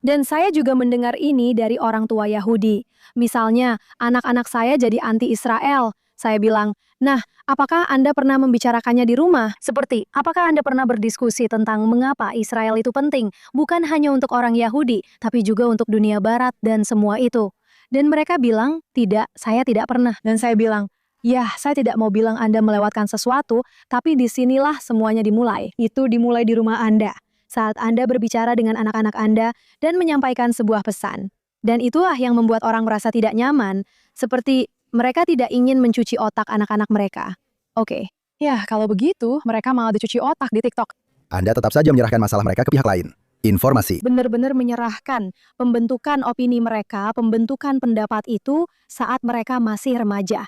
Dan saya juga mendengar ini dari orang tua Yahudi. Misalnya, anak-anak saya jadi anti-Israel. Saya bilang, nah, apakah Anda pernah membicarakannya di rumah? Seperti, apakah Anda pernah berdiskusi tentang mengapa Israel itu penting, bukan hanya untuk orang Yahudi, tapi juga untuk dunia Barat dan semua itu? Dan mereka bilang, tidak, saya tidak pernah. Dan saya bilang, ya, saya tidak mau bilang Anda melewatkan sesuatu, tapi disinilah semuanya dimulai. Itu dimulai di rumah Anda, saat Anda berbicara dengan anak-anak Anda dan menyampaikan sebuah pesan. Dan itulah yang membuat orang merasa tidak nyaman, seperti mereka tidak ingin mencuci otak anak-anak mereka. Oke. Ya, kalau begitu, mereka malah dicuci otak di TikTok. Anda tetap saja menyerahkan masalah mereka ke pihak lain. Informasi. Benar-benar menyerahkan pembentukan opini mereka, pembentukan pendapat itu saat mereka masih remaja.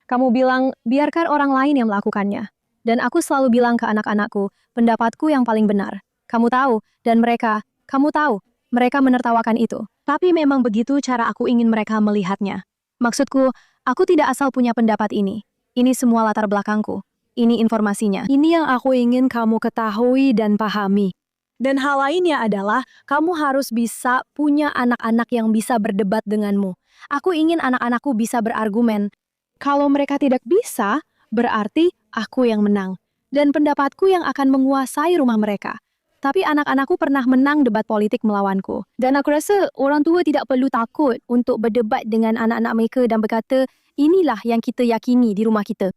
Kamu bilang, biarkan orang lain yang melakukannya. Dan aku selalu bilang ke anak-anakku, pendapatku yang paling benar. Kamu tahu, dan mereka, kamu tahu, mereka menertawakan itu. Tapi memang begitu cara aku ingin mereka melihatnya. Maksudku, aku tidak asal punya pendapat ini. Ini semua latar belakangku. Ini informasinya. Ini yang aku ingin kamu ketahui dan pahami. Dan hal lainnya adalah, kamu harus bisa punya anak-anak yang bisa berdebat denganmu. Aku ingin anak-anakku bisa berargumen. Kalau mereka tidak bisa, berarti aku yang menang. Dan pendapatku yang akan menguasai rumah mereka. Tapi anak-anakku pernah menang debat politik melawanku. Dan aku rasa orang tua tidak perlu takut untuk berdebat dengan anak-anak mereka dan berkata, inilah yang kita yakini di rumah kita.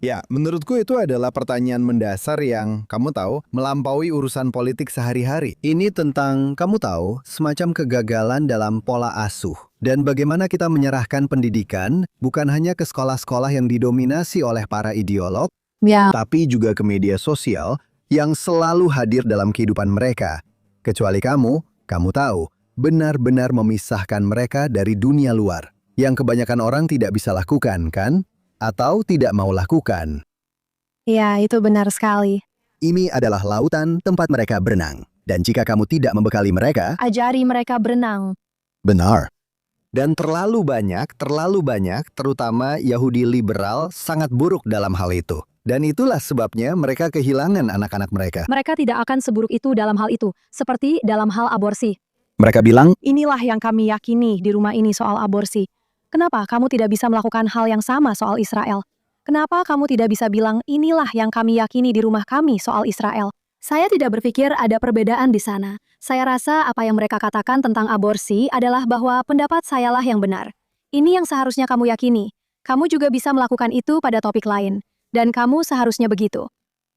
Ya, menurutku itu adalah pertanyaan mendasar yang, kamu tahu, melampaui urusan politik sehari-hari. Ini tentang, kamu tahu, semacam kegagalan dalam pola asuh. Dan bagaimana kita menyerahkan pendidikan bukan hanya ke sekolah-sekolah yang didominasi oleh para ideolog, tapi juga ke media sosial yang selalu hadir dalam kehidupan mereka. Kecuali kamu tahu, benar-benar memisahkan mereka dari dunia luar. Yang kebanyakan orang tidak bisa lakukan, kan? Atau tidak mau lakukan. Ya, itu benar sekali. Ini adalah lautan tempat mereka berenang. Dan jika kamu tidak membekali mereka, Ajari mereka berenang. benar. Dan terlalu banyak, terutama Yahudi liberal, sangat buruk dalam hal itu. Dan itulah sebabnya mereka kehilangan anak-anak mereka. Mereka tidak akan seburuk itu dalam hal itu, seperti dalam hal aborsi. Mereka bilang, Inilah yang kami yakini di rumah ini soal aborsi. Kenapa kamu tidak bisa melakukan hal yang sama soal Israel? Kenapa kamu tidak bisa bilang, inilah yang kami yakini di rumah kami soal Israel? Saya tidak berpikir ada perbedaan di sana. Saya rasa apa yang mereka katakan tentang aborsi adalah bahwa pendapat sayalah yang benar. Ini yang seharusnya kamu yakini. Kamu juga bisa melakukan itu pada topik lain. Dan kamu seharusnya begitu.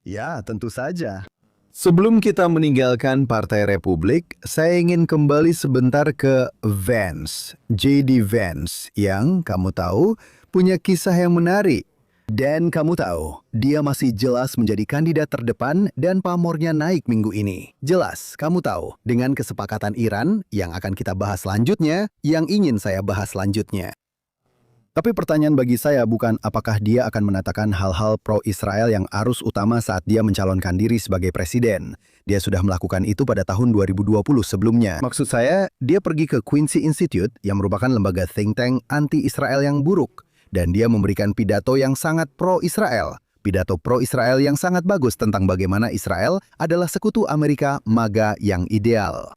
ya tentu saja. Sebelum kita meninggalkan Partai Republik, saya ingin kembali sebentar ke Vance, J.D. Vance, yang kamu tahu punya kisah yang menarik. Dan kamu tahu, dia masih jelas menjadi kandidat terdepan dan pamornya naik minggu ini. Jelas, kamu tahu, dengan kesepakatan Iran yang akan kita bahas selanjutnya, yang ingin saya bahas selanjutnya. Tapi pertanyaan bagi saya bukan apakah dia akan menatakan hal-hal pro-Israel yang arus utama saat dia mencalonkan diri sebagai presiden. Dia sudah melakukan itu pada tahun 2020 sebelumnya. Maksud saya, dia pergi ke Quincy Institute yang merupakan lembaga think tank anti-Israel yang buruk. Dan dia memberikan pidato yang sangat pro-Israel. Pidato pro-Israel yang sangat bagus tentang bagaimana Israel adalah sekutu Amerika MAGA yang ideal.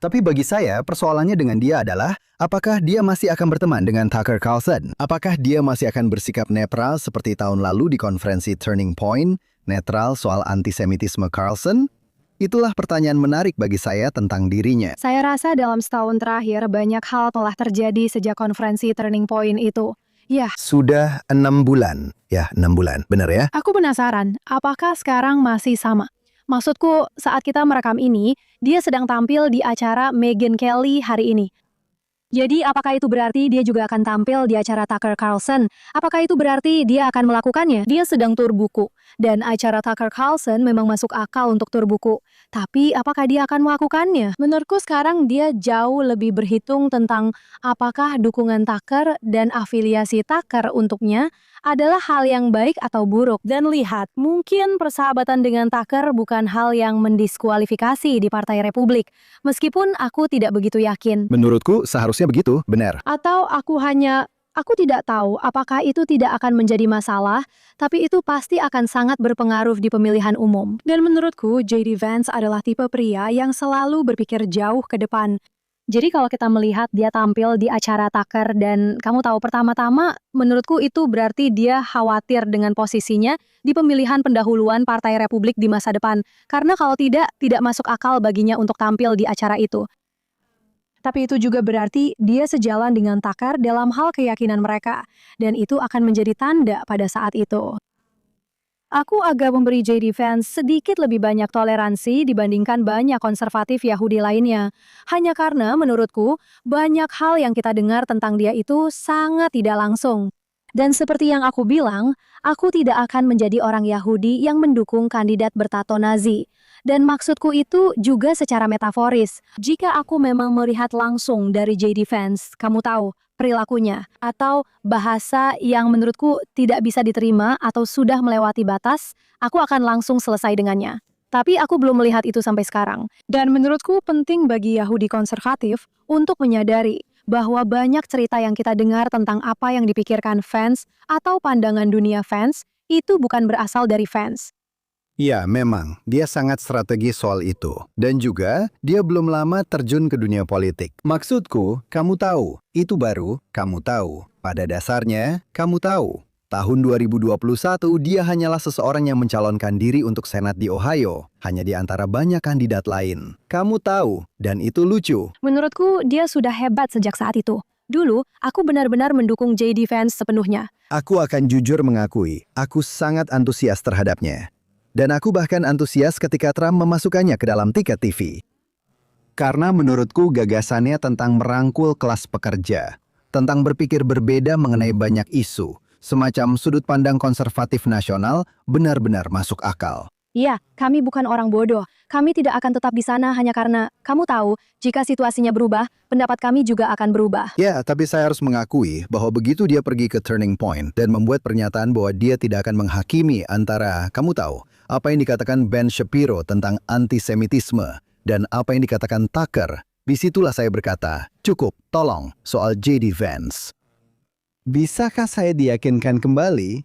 Tapi bagi saya, persoalannya dengan dia adalah, apakah dia masih akan berteman dengan Tucker Carlson? Apakah dia masih akan bersikap netral seperti tahun lalu di konferensi Turning Point, netral soal antisemitisme Carlson? Itulah pertanyaan menarik bagi saya tentang dirinya. Saya rasa dalam setahun terakhir banyak hal telah terjadi sejak konferensi Turning Point itu. Ya, Sudah 6 bulan. Ya, 6 bulan. Benar ya? aku penasaran, apakah sekarang masih sama? Maksudku, saat kita merekam ini, dia sedang tampil di acara Megyn Kelly hari ini. Jadi, apakah itu berarti dia juga akan tampil di acara Tucker Carlson? Apakah itu berarti dia akan melakukannya? Dia sedang tur buku. Dan acara Tucker Carlson memang masuk akal untuk tur buku. Tapi, apakah dia akan melakukannya? Menurutku sekarang dia jauh lebih berhitung tentang apakah dukungan Tucker dan afiliasi Tucker untuknya adalah hal yang baik atau buruk. Dan lihat, mungkin persahabatan dengan Tucker bukan hal yang mendiskualifikasi di Partai Republik, meskipun aku tidak begitu yakin. Menurutku seharusnya begitu, benar. Atau aku tidak tahu apakah itu tidak akan menjadi masalah, tapi itu pasti akan sangat berpengaruh di pemilihan umum. Dan menurutku, J.D. Vance adalah tipe pria yang selalu berpikir jauh ke depan. Jadi kalau kita melihat dia tampil di acara Tucker dan kamu tahu pertama-tama, menurutku itu berarti dia khawatir dengan posisinya di pemilihan pendahuluan Partai Republik di masa depan. Karena kalau tidak masuk akal baginya untuk tampil di acara itu. Tapi itu juga berarti dia sejalan dengan Tucker dalam hal keyakinan mereka. Dan itu akan menjadi tanda pada saat itu. Aku agak memberi J.D. Vance sedikit lebih banyak toleransi dibandingkan banyak konservatif Yahudi lainnya. Hanya karena menurutku, banyak hal yang kita dengar tentang dia itu sangat tidak langsung. Dan seperti yang aku bilang, aku tidak akan menjadi orang Yahudi yang mendukung kandidat bertato Nazi. Dan maksudku itu juga secara metaforis. Jika aku memang melihat langsung dari J.D. Vance, kamu tahu, perilakunya, atau bahasa yang menurutku tidak bisa diterima atau sudah melewati batas, aku akan langsung selesai dengannya. Tapi aku belum melihat itu sampai sekarang. Dan menurutku penting bagi Yahudi konservatif untuk menyadari bahwa banyak cerita yang kita dengar tentang apa yang dipikirkan Vance atau pandangan dunia Vance itu bukan berasal dari Vance. Ya, memang. Dia sangat strategis soal itu. Dan juga, dia belum lama terjun ke dunia politik. Maksudku, kamu tahu. Itu baru, kamu tahu. Pada dasarnya, kamu tahu. Tahun 2021, dia hanyalah seseorang yang mencalonkan diri untuk Senat di Ohio. Hanya di antara banyak kandidat lain. Kamu tahu, dan itu lucu. Menurutku, dia sudah hebat sejak saat itu. Dulu, aku benar-benar mendukung J.D. Vance sepenuhnya. Aku akan jujur mengakui, aku sangat antusias terhadapnya. Dan aku bahkan antusias ketika Trump memasukkannya ke dalam tiket TV. Karena menurutku gagasannya tentang merangkul kelas pekerja, tentang berpikir berbeda mengenai banyak isu, semacam sudut pandang konservatif nasional benar-benar masuk akal. Iya, kami bukan orang bodoh. Kami tidak akan tetap di sana hanya karena, kamu tahu, jika situasinya berubah, pendapat kami juga akan berubah. Ya, tapi saya harus mengakui bahwa begitu dia pergi ke Turning Point dan membuat pernyataan bahwa dia tidak akan menghakimi antara, kamu tahu, apa yang dikatakan Ben Shapiro tentang antisemitisme dan apa yang dikatakan Tucker, disitulah saya berkata, cukup, tolong, soal J.D. Vance. Bisakah saya diyakinkan kembali?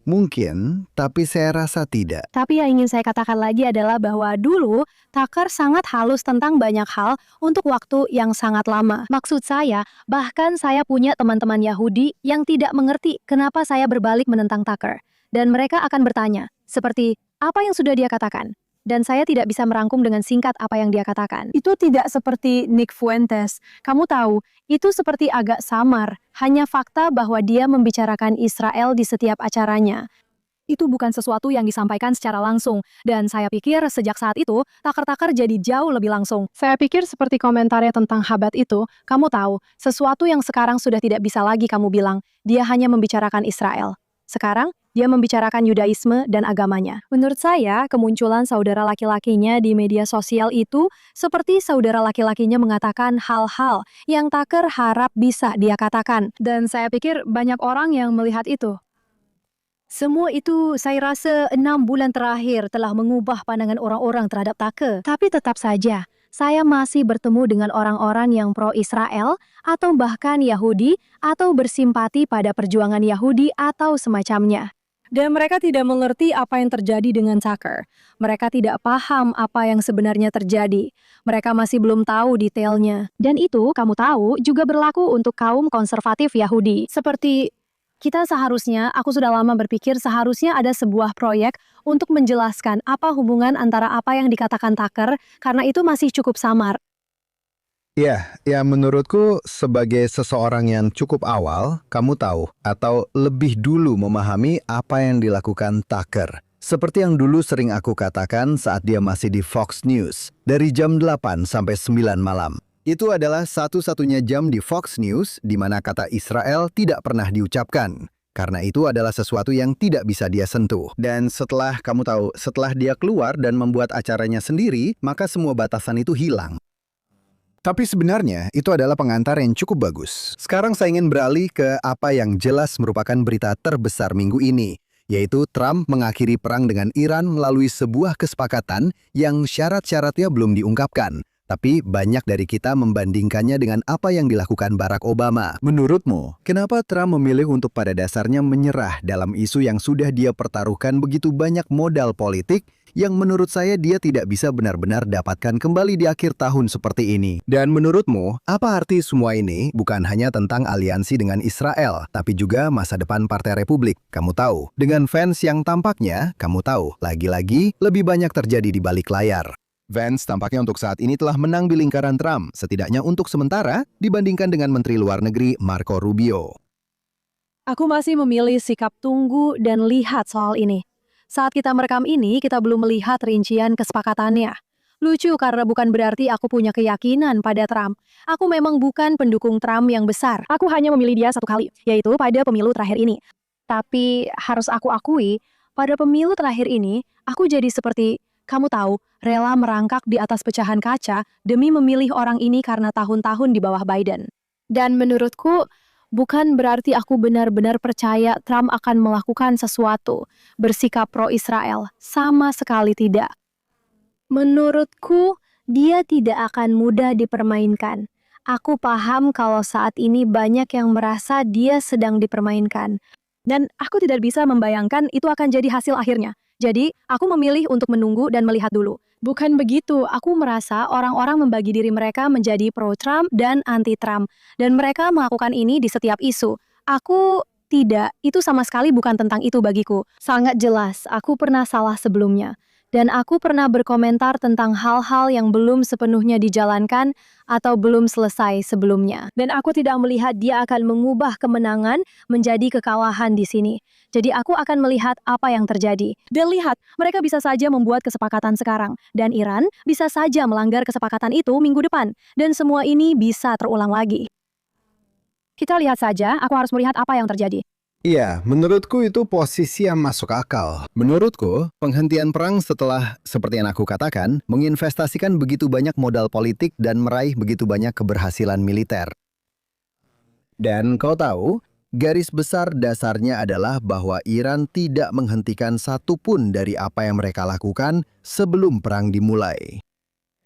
Mungkin, tapi saya rasa tidak. Tapi yang ingin saya katakan lagi adalah bahwa dulu Tucker sangat halus tentang banyak hal untuk waktu yang sangat lama. Maksud saya, bahkan saya punya teman-teman Yahudi yang tidak mengerti kenapa saya berbalik menentang Tucker. Dan mereka akan bertanya, seperti, apa yang sudah dia katakan? Dan saya tidak bisa merangkum dengan singkat apa yang dia katakan. Itu tidak seperti Nick Fuentes. Kamu tahu, itu seperti agak samar. Hanya fakta bahwa dia membicarakan Israel di setiap acaranya. Itu bukan sesuatu yang disampaikan secara langsung. Dan saya pikir sejak saat itu, Tucker jadi jauh lebih langsung. Saya pikir seperti komentarnya tentang Habat itu, kamu tahu, sesuatu yang sekarang sudah tidak bisa lagi kamu bilang. Dia hanya membicarakan Israel. Sekarang, dia membicarakan Yudaisme dan agamanya. Menurut saya, kemunculan saudara laki-lakinya di media sosial itu seperti saudara laki-lakinya mengatakan hal-hal yang Tucker harap bisa dia katakan. Dan saya pikir banyak orang yang melihat itu. Semua itu saya rasa 6 bulan terakhir telah mengubah pandangan orang-orang terhadap Tucker. Tapi tetap saja, saya masih bertemu dengan orang-orang yang pro-Israel atau bahkan Yahudi atau bersimpati pada perjuangan Yahudi atau semacamnya. Dan mereka tidak mengerti apa yang terjadi dengan Tucker. Mereka tidak paham apa yang sebenarnya terjadi. Mereka masih belum tahu detailnya. Dan itu, kamu tahu, juga berlaku untuk kaum konservatif Yahudi. Seperti kita seharusnya, aku sudah lama berpikir seharusnya ada sebuah proyek untuk menjelaskan apa hubungan antara apa yang dikatakan Tucker, karena itu masih cukup samar. Ya menurutku sebagai seseorang yang cukup awal, kamu tahu, atau lebih dulu memahami apa yang dilakukan Tucker. Seperti yang dulu sering aku katakan saat dia masih di Fox News, dari jam 8 sampai 9 malam. Itu adalah satu-satunya jam di Fox News di mana kata Israel tidak pernah diucapkan. Karena itu adalah sesuatu yang tidak bisa dia sentuh. Dan setelah, kamu tahu, setelah dia keluar dan membuat acaranya sendiri, maka semua batasan itu hilang. Tapi sebenarnya itu adalah pengantar yang cukup bagus. Sekarang saya ingin beralih ke apa yang jelas merupakan berita terbesar minggu ini, yaitu Trump mengakhiri perang dengan Iran melalui sebuah kesepakatan yang syarat-syaratnya belum diungkapkan. Tapi banyak dari kita membandingkannya dengan apa yang dilakukan Barack Obama. Menurutmu, kenapa Trump memilih untuk pada dasarnya menyerah dalam isu yang sudah dia pertaruhkan begitu banyak modal politik yang menurut saya dia tidak bisa benar-benar dapatkan kembali di akhir tahun seperti ini? Dan menurutmu, apa arti semua ini bukan hanya tentang aliansi dengan Israel, tapi juga masa depan Partai Republik? Kamu tahu, dengan fans yang tampaknya, kamu tahu, lagi-lagi lebih banyak terjadi di balik layar. Vance tampaknya untuk saat ini telah menang di lingkaran Trump, setidaknya untuk sementara dibandingkan dengan Menteri Luar Negeri Marco Rubio. Aku masih memilih sikap tunggu dan lihat soal ini. Saat kita merekam ini, kita belum melihat rincian kesepakatannya. Lucu karena bukan berarti aku punya keyakinan pada Trump. Aku memang bukan pendukung Trump yang besar. Aku hanya memilih dia satu kali, yaitu pada pemilu terakhir ini. Tapi harus aku akui, pada pemilu terakhir ini, aku jadi seperti, kamu tahu, rela merangkak di atas pecahan kaca demi memilih orang ini karena tahun-tahun di bawah Biden. Dan menurutku, bukan berarti aku benar-benar percaya Trump akan melakukan sesuatu, bersikap pro-Israel. Sama sekali tidak. Menurutku, dia tidak akan mudah dipermainkan. Aku paham kalau saat ini banyak yang merasa dia sedang dipermainkan. Dan aku tidak bisa membayangkan itu akan jadi hasil akhirnya. Jadi, aku memilih untuk menunggu dan melihat dulu. Bukan begitu, aku merasa orang-orang membagi diri mereka menjadi pro-Trump dan anti-Trump. Dan mereka melakukan ini di setiap isu. Aku tidak, itu sama sekali bukan tentang itu bagiku. Sangat jelas, aku pernah salah sebelumnya. Dan aku pernah berkomentar tentang hal-hal yang belum sepenuhnya dijalankan atau belum selesai sebelumnya. Dan aku tidak melihat dia akan mengubah kemenangan menjadi kekalahan di sini. Jadi aku akan melihat apa yang terjadi. Dan lihat, mereka bisa saja membuat kesepakatan sekarang. Dan Iran bisa saja melanggar kesepakatan itu minggu depan. Dan semua ini bisa terulang lagi. Kita lihat saja, aku harus melihat apa yang terjadi. Iya, menurutku itu posisi yang masuk akal. Menurutku, penghentian perang setelah, seperti yang aku katakan, menginvestasikan begitu banyak modal politik dan meraih begitu banyak keberhasilan militer. Dan kau tahu, garis besar dasarnya adalah bahwa Iran tidak menghentikan satupun dari apa yang mereka lakukan sebelum perang dimulai.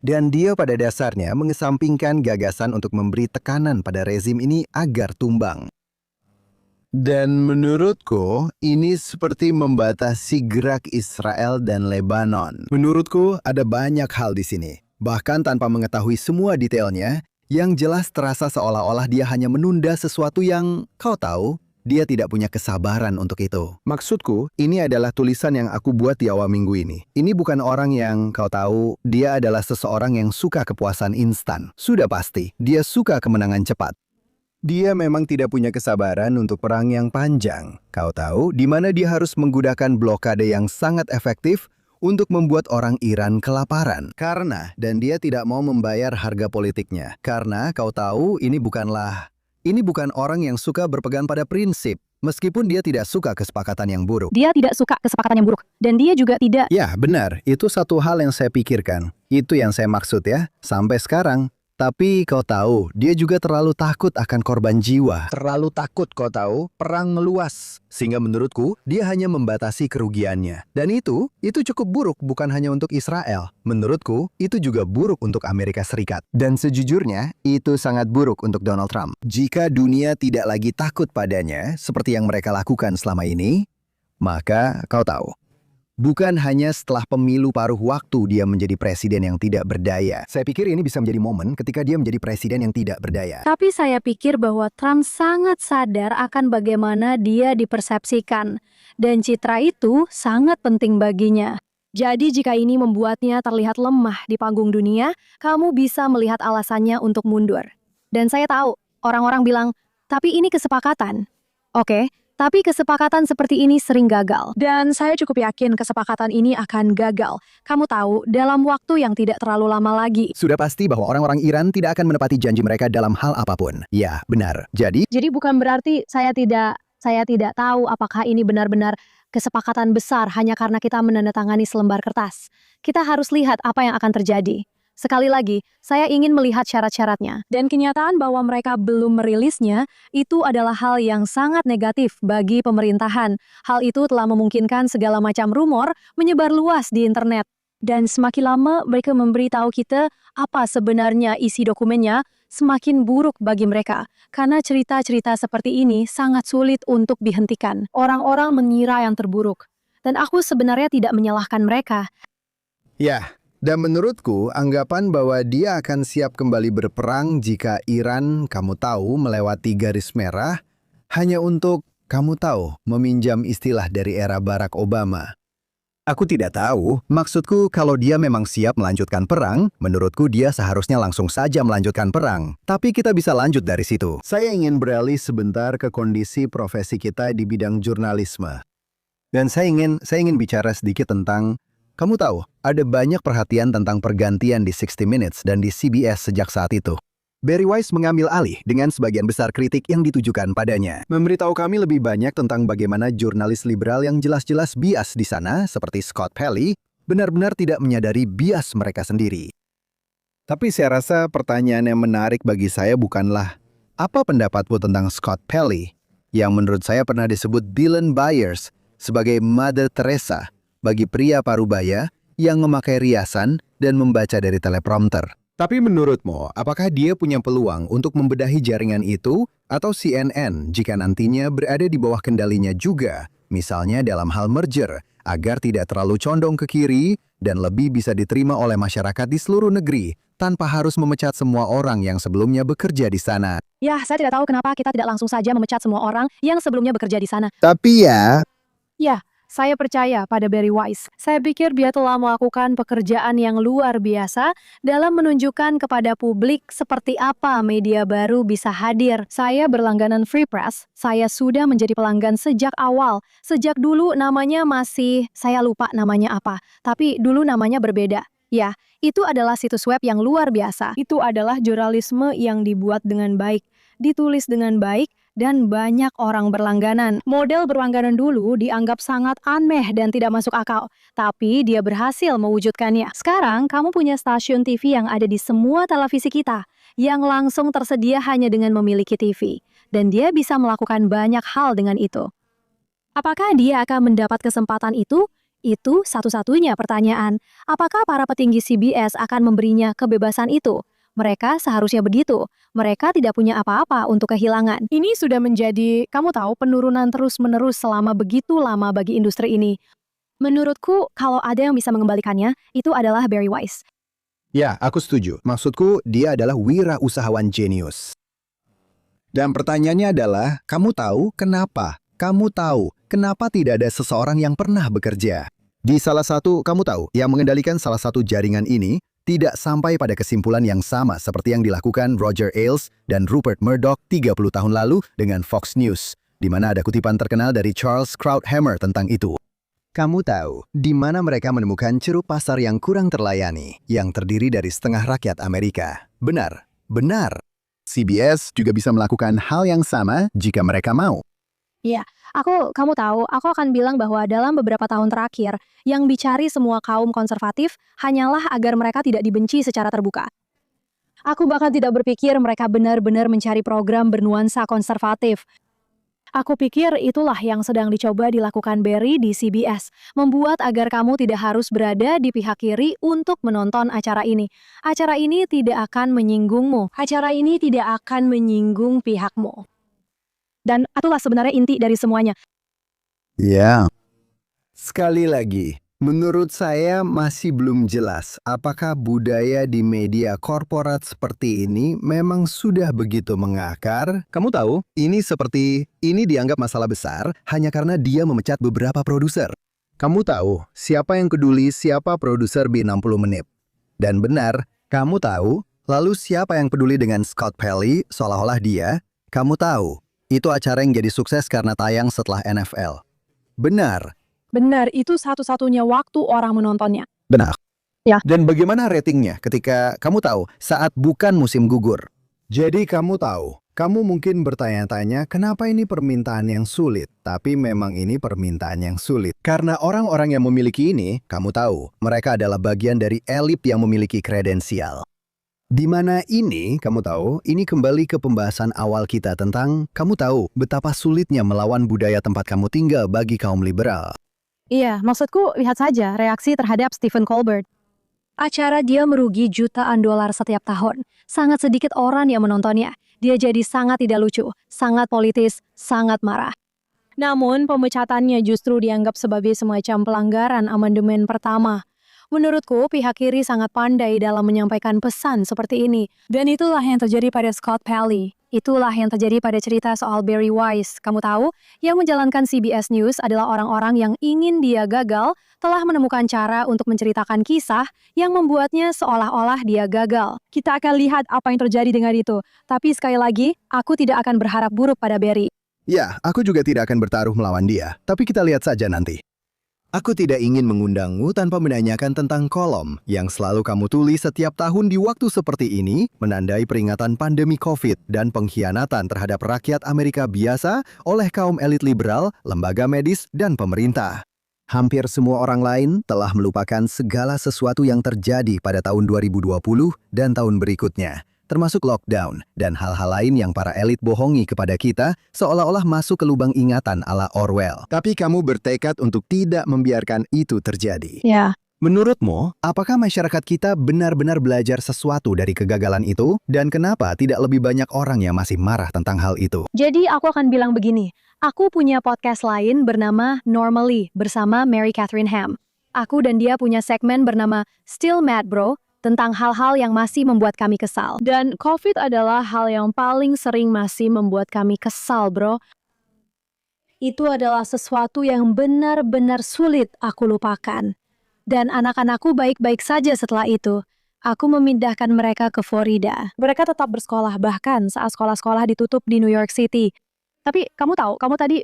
Dan dia pada dasarnya mengesampingkan gagasan untuk memberi tekanan pada rezim ini agar tumbang. Dan menurutku, ini seperti membatasi gerak Israel dan Lebanon. Menurutku, ada banyak hal di sini. Bahkan tanpa mengetahui semua detailnya, yang jelas terasa seolah-olah dia hanya menunda sesuatu yang, kau tahu, dia tidak punya kesabaran untuk itu. Maksudku, ini adalah tulisan yang aku buat di awal minggu ini. Ini bukan orang yang, kau tahu, dia adalah seseorang yang suka kepuasan instan. Sudah pasti, dia suka kemenangan cepat. Dia memang tidak punya kesabaran untuk perang yang panjang. Kau tahu, di mana dia harus menggunakan blokade yang sangat efektif untuk membuat orang Iran kelaparan. Dan dia tidak mau membayar harga politiknya. Karena kau tahu, ini bukan orang yang suka berpegang pada prinsip. Meskipun dia tidak suka kesepakatan yang buruk. Dia tidak suka kesepakatan yang buruk. Dan dia juga tidak... Ya, benar. Itu satu hal yang saya pikirkan. Itu yang saya maksud ya. Sampai sekarang. Tapi kau tahu, dia juga terlalu takut akan korban jiwa. Terlalu takut kau tahu, perang meluas. Sehingga menurutku, dia hanya membatasi kerugiannya. Dan itu cukup buruk bukan hanya untuk Israel. Menurutku, itu juga buruk untuk Amerika Serikat. Dan sejujurnya, itu sangat buruk untuk Donald Trump. Jika dunia tidak lagi takut padanya, seperti yang mereka lakukan selama ini, maka kau tahu, bukan hanya setelah pemilu paruh waktu dia menjadi presiden yang tidak berdaya. Saya pikir ini bisa menjadi momen ketika dia menjadi presiden yang tidak berdaya. Tapi saya pikir bahwa Trump sangat sadar akan bagaimana dia dipersepsikan. Dan citra itu sangat penting baginya. Jadi jika ini membuatnya terlihat lemah di panggung dunia, kamu bisa melihat alasannya untuk mundur. Dan saya tahu, orang-orang bilang, tapi ini kesepakatan. Oke. Tapi kesepakatan seperti ini sering gagal. Dan saya cukup yakin kesepakatan ini akan gagal. Kamu tahu, dalam waktu yang tidak terlalu lama lagi. Sudah pasti bahwa orang-orang Iran tidak akan menepati janji mereka dalam hal apapun. Ya, benar. Jadi bukan berarti saya tidak tahu apakah ini benar-benar kesepakatan besar hanya karena kita menandatangani selembar kertas. Kita harus lihat apa yang akan terjadi. Sekali lagi, saya ingin melihat syarat-syaratnya. Dan kenyataan bahwa mereka belum merilisnya, itu adalah hal yang sangat negatif bagi pemerintahan. Hal itu telah memungkinkan segala macam rumor menyebar luas di internet. Dan semakin lama mereka memberitahu kita apa sebenarnya isi dokumennya, semakin buruk bagi mereka. Karena cerita-cerita seperti ini sangat sulit untuk dihentikan. Orang-orang mengira yang terburuk. Dan aku sebenarnya tidak menyalahkan mereka. Ya, dan menurutku anggapan bahwa dia akan siap kembali berperang jika Iran, kamu tahu, melewati garis merah, hanya untuk, kamu tahu, meminjam istilah dari era Barack Obama. Aku tidak tahu, maksudku kalau dia memang siap melanjutkan perang, menurutku dia seharusnya langsung saja melanjutkan perang. Tapi kita bisa lanjut dari situ. Saya ingin beralih sebentar ke kondisi profesi kita di bidang jurnalisme. Dan saya ingin bicara sedikit tentang, kamu tahu, ada banyak perhatian tentang pergantian di 60 Minutes dan di CBS sejak saat itu. Barry Weiss mengambil alih dengan sebagian besar kritik yang ditujukan padanya. Memberitahu kami lebih banyak tentang bagaimana jurnalis liberal yang jelas-jelas bias di sana, seperti Scott Pelley, benar-benar tidak menyadari bias mereka sendiri. Tapi saya rasa pertanyaan yang menarik bagi saya bukanlah, apa pendapatmu tentang Scott Pelley, yang menurut saya pernah disebut Dylan Byers sebagai Mother Teresa bagi pria parubaya yang memakai riasan dan membaca dari teleprompter. Tapi menurutmu, apakah dia punya peluang untuk membedahi jaringan itu atau CNN jika nantinya berada di bawah kendalinya juga, misalnya dalam hal merger, agar tidak terlalu condong ke kiri dan lebih bisa diterima oleh masyarakat di seluruh negeri tanpa harus memecat semua orang yang sebelumnya bekerja di sana? Ya, saya tidak tahu kenapa kita tidak langsung saja memecat semua orang yang sebelumnya bekerja di sana. Tapi ya, Saya percaya pada Barry Weiss. Saya pikir dia telah melakukan pekerjaan yang luar biasa dalam menunjukkan kepada publik seperti apa media baru bisa hadir. Saya berlangganan Free Press. Saya sudah menjadi pelanggan sejak awal. Sejak dulu namanya saya lupa namanya apa. Tapi dulu namanya berbeda. Ya, itu adalah situs web yang luar biasa. Itu adalah jurnalisme yang dibuat dengan baik, ditulis dengan baik, dan banyak orang berlangganan. Model berlangganan dulu dianggap sangat aneh dan tidak masuk akal, tapi dia berhasil mewujudkannya. Sekarang, kamu punya stasiun TV yang ada di semua televisi kita, yang langsung tersedia hanya dengan memiliki TV. Dan dia bisa melakukan banyak hal dengan itu. Apakah dia akan mendapat kesempatan itu? Itu satu-satunya pertanyaan. Apakah para petinggi CBS akan memberinya kebebasan itu? Mereka seharusnya begitu. Mereka tidak punya apa-apa untuk kehilangan. Ini sudah menjadi, kamu tahu, penurunan terus-menerus selama begitu lama bagi industri ini. Menurutku, kalau ada yang bisa mengembalikannya, itu adalah Barry Weiss. ya, aku setuju. Maksudku, dia adalah wirausahawan jenius. Dan pertanyaannya adalah, kamu tahu kenapa? Kamu tahu kenapa tidak ada seseorang yang pernah bekerja di salah satu, kamu tahu, yang mengendalikan salah satu jaringan ini, tidak sampai pada kesimpulan yang sama seperti yang dilakukan Roger Ailes dan Rupert Murdoch 30 tahun lalu dengan Fox News, di mana ada kutipan terkenal dari Charles Krauthammer tentang itu. Kamu tahu, di mana mereka menemukan ceruk pasar yang kurang terlayani, yang terdiri dari setengah rakyat Amerika. Benar. CBS juga bisa melakukan hal yang sama jika mereka mau. Ya, kamu tahu, aku akan bilang bahwa dalam beberapa tahun terakhir, yang dicari semua kaum konservatif hanyalah agar mereka tidak dibenci secara terbuka. Aku bahkan tidak berpikir mereka benar-benar mencari program bernuansa konservatif. Aku pikir itulah yang sedang dicoba dilakukan Barry di CBS, membuat agar kamu tidak harus berada di pihak kiri untuk menonton acara ini. Acara ini tidak akan menyinggungmu. Acara ini tidak akan menyinggung pihakmu. Dan itulah sebenarnya inti dari semuanya. Ya. Sekali lagi, menurut saya masih belum jelas apakah budaya di media korporat seperti ini memang sudah begitu mengakar. Kamu tahu, ini dianggap masalah besar hanya karena dia memecat beberapa produser. Kamu tahu, siapa yang peduli siapa produser B60 menit? Dan benar, kamu tahu, lalu siapa yang peduli dengan Scott Pelley seolah-olah dia? Kamu tahu, itu acara yang jadi sukses karena tayang setelah NFL. Benar. Benar, itu satu-satunya waktu orang menontonnya. Benar. Ya. Dan bagaimana ratingnya ketika kamu tahu saat bukan musim gugur? Jadi kamu tahu, Kamu mungkin bertanya-tanya, kenapa ini permintaan yang sulit? Tapi memang ini permintaan yang sulit. Karena orang-orang yang memiliki ini, kamu tahu, mereka adalah bagian dari elit yang memiliki kredensial. Di mana ini, kamu tahu, ini kembali ke pembahasan awal kita tentang, kamu tahu, betapa sulitnya melawan budaya tempat kamu tinggal bagi kaum liberal. Iya, maksudku lihat saja reaksi terhadap Stephen Colbert. Acara dia merugi jutaan dolar setiap tahun. Sangat sedikit orang yang menontonnya. Dia jadi sangat tidak lucu, sangat politis, sangat marah. Namun, pemecatannya justru dianggap sebagai semacam pelanggaran amandemen pertama. Menurutku, pihak kiri sangat pandai dalam menyampaikan pesan seperti ini. Dan itulah yang terjadi pada Scott Pelley. Itulah yang terjadi pada cerita soal Barry Weiss. Kamu tahu, yang menjalankan CBS News adalah orang-orang yang ingin dia gagal, telah menemukan cara untuk menceritakan kisah yang membuatnya seolah-olah dia gagal. Kita akan lihat apa yang terjadi dengan itu. Tapi sekali lagi, aku tidak akan berharap buruk pada Barry. Ya, aku juga tidak akan bertaruh melawan dia, tapi kita lihat saja nanti. Aku tidak ingin mengundangmu tanpa menanyakan tentang kolom yang selalu kamu tulis setiap tahun di waktu seperti ini, menandai peringatan pandemi COVID dan pengkhianatan terhadap rakyat Amerika biasa oleh kaum elit liberal, lembaga medis, dan pemerintah. Hampir semua orang lain telah melupakan segala sesuatu yang terjadi pada tahun 2020 dan tahun berikutnya, termasuk lockdown dan hal-hal lain yang para elit bohongi kepada kita seolah-olah masuk ke lubang ingatan ala Orwell. Tapi kamu bertekad untuk tidak membiarkan itu terjadi. Ya. Menurutmu, apakah masyarakat kita benar-benar belajar sesuatu dari kegagalan itu? Dan kenapa tidak lebih banyak orang yang masih marah tentang hal itu? Jadi aku akan bilang begini, aku punya podcast lain bernama Normally bersama Mary Catherine Ham. Aku dan dia punya segmen bernama Still Mad Bro, tentang hal-hal yang masih membuat kami kesal. Dan COVID adalah hal yang paling sering masih membuat kami kesal, bro. Itu adalah sesuatu yang benar-benar sulit aku lupakan. Dan anak-anakku baik-baik saja setelah itu. Aku memindahkan mereka ke Florida. Mereka tetap bersekolah bahkan saat sekolah-sekolah ditutup di New York City. Tapi kamu tahu, kamu tadi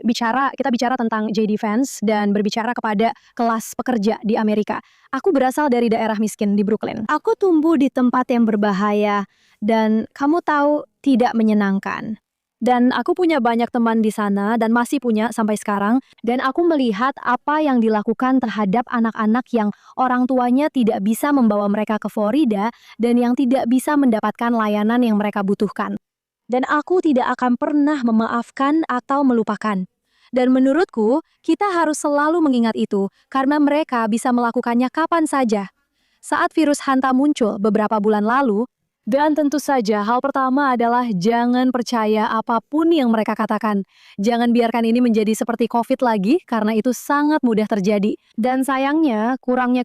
kita bicara tentang JD Vance dan berbicara kepada kelas pekerja di Amerika. Aku berasal dari daerah miskin di Brooklyn. Aku tumbuh di tempat yang berbahaya dan kamu tahu tidak menyenangkan. Dan aku punya banyak teman di sana dan masih punya sampai sekarang. Dan aku melihat apa yang dilakukan terhadap anak-anak yang orang tuanya tidak bisa membawa mereka ke Florida dan yang tidak bisa mendapatkan layanan yang mereka butuhkan. Dan aku tidak akan pernah memaafkan atau melupakan. Dan menurutku, kita harus selalu mengingat itu, karena mereka bisa melakukannya kapan saja. Saat virus Hanta muncul beberapa bulan lalu, dan tentu saja hal pertama adalah jangan percaya apapun yang mereka katakan. Jangan biarkan ini menjadi seperti COVID lagi, karena itu sangat mudah terjadi. Dan sayangnya, hilangnya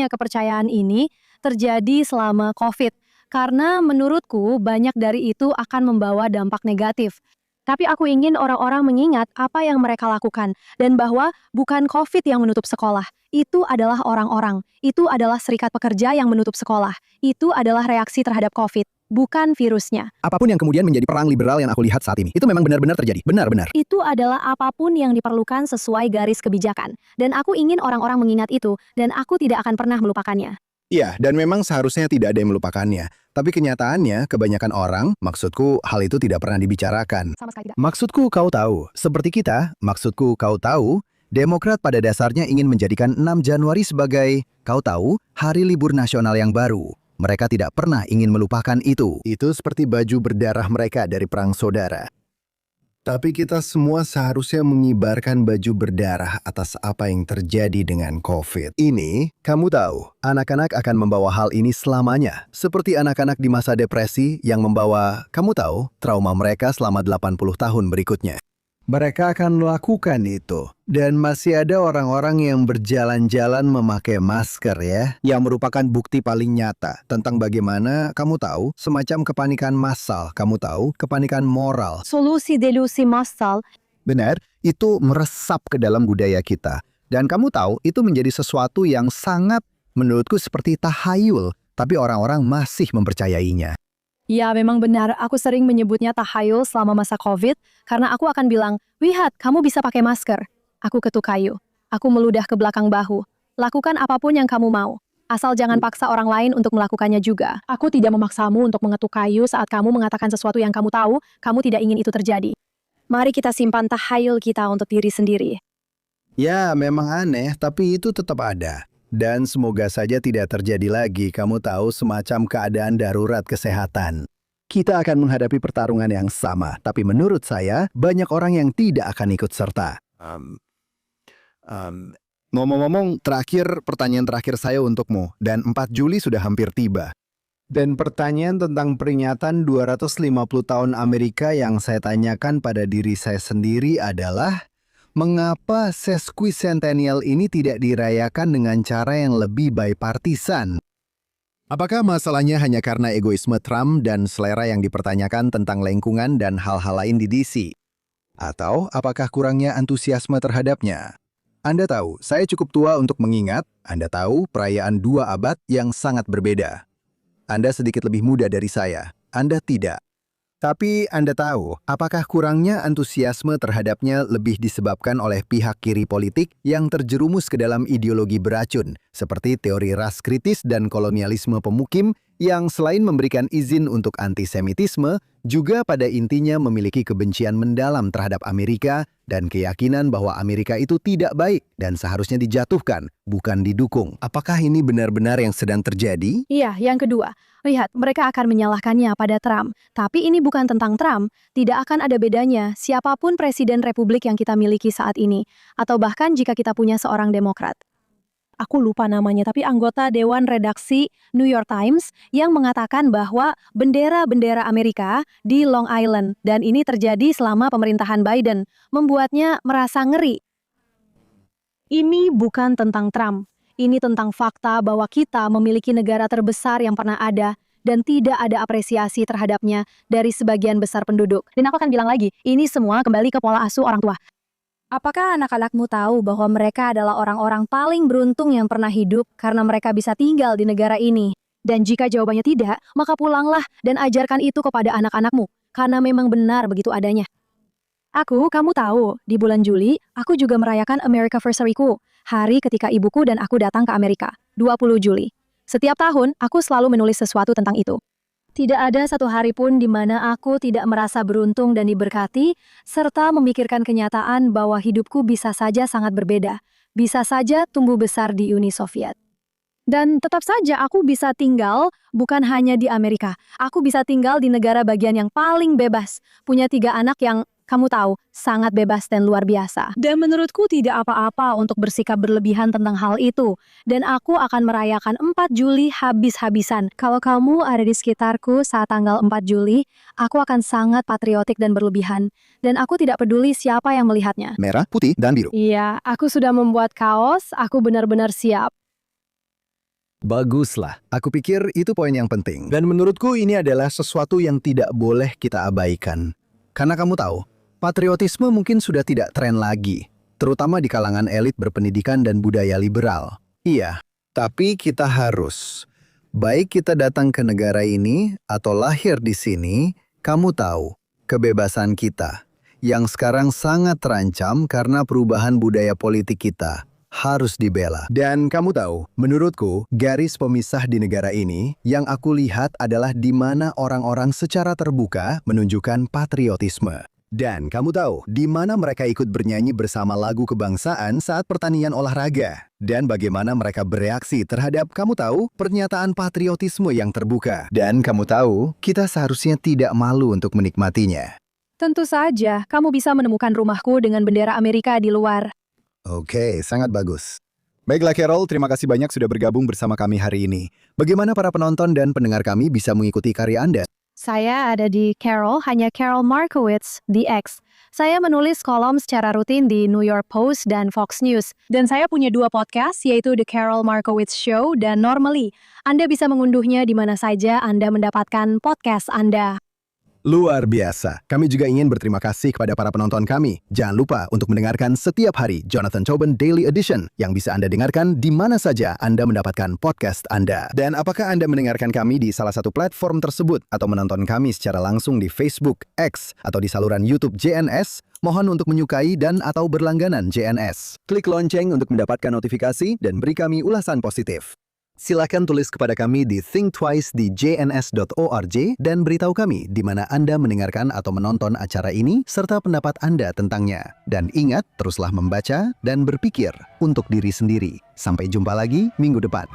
kepercayaan ini terjadi selama COVID. Karena menurutku banyak dari itu akan membawa dampak negatif. Tapi aku ingin orang-orang mengingat apa yang mereka lakukan dan bahwa bukan COVID yang menutup sekolah. Itu adalah orang-orang. Itu adalah serikat pekerja yang menutup sekolah. Itu adalah reaksi terhadap COVID, bukan virusnya. Apapun yang kemudian menjadi perang liberal yang aku lihat saat ini, itu memang benar-benar terjadi. Benar-benar. Itu adalah apapun yang diperlukan sesuai garis kebijakan. Dan aku ingin orang-orang mengingat itu dan aku tidak akan pernah melupakannya. Iya, dan memang seharusnya tidak ada yang melupakannya. Tapi kenyataannya, kebanyakan orang, maksudku, hal itu tidak pernah dibicarakan. Sama sekali tidak. Maksudku, kau tahu. Seperti kita, maksudku, kau tahu, Demokrat pada dasarnya ingin menjadikan 6 Januari sebagai, kau tahu, hari libur nasional yang baru. Mereka tidak pernah ingin melupakan itu. Itu seperti baju berdarah mereka dari Perang Saudara. Tapi kita semua seharusnya mengibarkan baju berdarah atas apa yang terjadi dengan COVID. Ini, kamu tahu, anak-anak akan membawa hal ini selamanya. Seperti anak-anak di masa depresi yang membawa, kamu tahu, trauma mereka selama 80 tahun berikutnya. Mereka akan melakukan itu. Dan masih ada orang-orang yang berjalan-jalan memakai masker ya, yang merupakan bukti paling nyata tentang bagaimana, kamu tahu, semacam kepanikan massal, kamu tahu, kepanikan moral. Solusi delusi massal. Benar, itu meresap ke dalam budaya kita. Dan kamu tahu, itu menjadi sesuatu yang sangat, menurutku seperti tahayul, tapi orang-orang masih mempercayainya. Ya, memang benar. Aku sering menyebutnya tahayul selama masa COVID, karena aku akan bilang, lihat, kamu bisa pakai masker. Aku ketuk kayu. Aku meludah ke belakang bahu. Lakukan apapun yang kamu mau. Asal jangan paksa orang lain untuk melakukannya juga. Aku tidak memaksamu untuk mengetuk kayu saat kamu mengatakan sesuatu yang kamu tahu, kamu tidak ingin itu terjadi. Mari kita simpan tahayul kita untuk diri sendiri. Ya, memang aneh, tapi itu tetap ada. Dan semoga saja tidak terjadi lagi, kamu tahu, semacam keadaan darurat kesehatan. Kita akan menghadapi pertarungan yang sama, tapi menurut saya, banyak orang yang tidak akan ikut serta. Ngomong-ngomong, pertanyaan terakhir saya untukmu, dan 4 Juli sudah hampir tiba. Dan pertanyaan tentang peringatan 250 tahun Amerika yang saya tanyakan pada diri saya sendiri adalah, mengapa sesquicentennial ini tidak dirayakan dengan cara yang lebih bipartisan? Apakah masalahnya hanya karena egoisme Trump dan selera yang dipertanyakan tentang lingkungan dan hal-hal lain di DC? Atau apakah kurangnya antusiasme terhadapnya? Anda tahu, saya cukup tua untuk mengingat, Anda tahu, perayaan 2 abad yang sangat berbeda. Anda sedikit lebih muda dari saya, Anda tidak. Tapi Anda tahu, apakah kurangnya antusiasme terhadapnya lebih disebabkan oleh pihak kiri politik yang terjerumus ke dalam ideologi beracun, seperti teori ras kritis dan kolonialisme pemukim yang selain memberikan izin untuk antisemitisme, juga pada intinya memiliki kebencian mendalam terhadap Amerika dan keyakinan bahwa Amerika itu tidak baik dan seharusnya dijatuhkan, bukan didukung. Apakah ini benar-benar yang sedang terjadi? Iya, yang kedua, lihat, mereka akan menyalahkannya pada Trump. Tapi ini bukan tentang Trump, tidak akan ada bedanya siapapun presiden republik yang kita miliki saat ini, atau bahkan jika kita punya seorang Demokrat. Aku lupa namanya, tapi anggota Dewan Redaksi New York Times yang mengatakan bahwa bendera-bendera Amerika di Long Island, dan ini terjadi selama pemerintahan Biden, membuatnya merasa ngeri. Ini bukan tentang Trump, ini tentang fakta bahwa kita memiliki negara terbesar yang pernah ada, dan tidak ada apresiasi terhadapnya dari sebagian besar penduduk. Dan aku akan bilang lagi, ini semua kembali ke pola asuh orang tua. Apakah anak-anakmu tahu bahwa mereka adalah orang-orang paling beruntung yang pernah hidup karena mereka bisa tinggal di negara ini? Dan jika jawabannya tidak, maka pulanglah dan ajarkan itu kepada anak-anakmu, karena memang benar begitu adanya. Kamu tahu, di bulan Juli, aku juga merayakan Americaversary-ku, hari ketika ibuku dan aku datang ke Amerika, 20 Juli. Setiap tahun, aku selalu menulis sesuatu tentang itu. Tidak ada satu hari pun di mana aku tidak merasa beruntung dan diberkati, serta memikirkan kenyataan bahwa hidupku bisa saja sangat berbeda, bisa saja tumbuh besar di Uni Soviet. Dan tetap saja aku bisa tinggal bukan hanya di Amerika, aku bisa tinggal di negara bagian yang paling bebas, punya 3 anak yang, kamu tahu, sangat bebas dan luar biasa. Dan menurutku tidak apa-apa untuk bersikap berlebihan tentang hal itu. Dan aku akan merayakan 4 Juli habis-habisan. Kalau kamu ada di sekitarku saat tanggal 4 Juli, aku akan sangat patriotik dan berlebihan. Dan aku tidak peduli siapa yang melihatnya. Merah, putih, dan biru. Iya, aku sudah membuat kaos, aku benar-benar siap. Baguslah, aku pikir itu poin yang penting. Dan menurutku ini adalah sesuatu yang tidak boleh kita abaikan. Karena kamu tahu, patriotisme mungkin sudah tidak tren lagi, terutama di kalangan elit berpendidikan dan budaya liberal. Iya, tapi kita harus. Baik kita datang ke negara ini atau lahir di sini, kamu tahu, kebebasan kita, yang sekarang sangat terancam karena perubahan budaya politik kita, harus dibela. Dan kamu tahu, menurutku, garis pemisah di negara ini yang aku lihat adalah di mana orang-orang secara terbuka menunjukkan patriotisme. Dan kamu tahu, di mana mereka ikut bernyanyi bersama lagu kebangsaan saat pertandingan olahraga. Dan bagaimana mereka bereaksi terhadap, kamu tahu, pernyataan patriotisme yang terbuka. Dan kamu tahu, kita seharusnya tidak malu untuk menikmatinya. Tentu saja, kamu bisa menemukan rumahku dengan bendera Amerika di luar. Oke, sangat bagus. Baiklah Carol, terima kasih banyak sudah bergabung bersama kami hari ini. Bagaimana para penonton dan pendengar kami bisa mengikuti karya Anda? Saya ada di Carol, hanya Carol Markowitz, di X. Saya menulis kolom secara rutin di New York Post dan Fox News. Dan saya punya 2 podcast, yaitu The Carol Markowitz Show dan Normally. Anda bisa mengunduhnya di mana saja Anda mendapatkan podcast Anda. Luar biasa. Kami juga ingin berterima kasih kepada para penonton kami. Jangan lupa untuk mendengarkan setiap hari Jonathan Tobin Daily Edition yang bisa Anda dengarkan di mana saja Anda mendapatkan podcast Anda. Dan apakah Anda mendengarkan kami di salah satu platform tersebut atau menonton kami secara langsung di Facebook, X, atau di saluran YouTube JNS? Mohon untuk menyukai dan atau berlangganan JNS. Klik lonceng untuk mendapatkan notifikasi dan beri kami ulasan positif. Silakan tulis kepada kami di Think Twice di jns.org dan beritahu kami di mana Anda mendengarkan atau menonton acara ini serta pendapat Anda tentangnya. Dan ingat, teruslah membaca dan berpikir untuk diri sendiri. Sampai jumpa lagi minggu depan.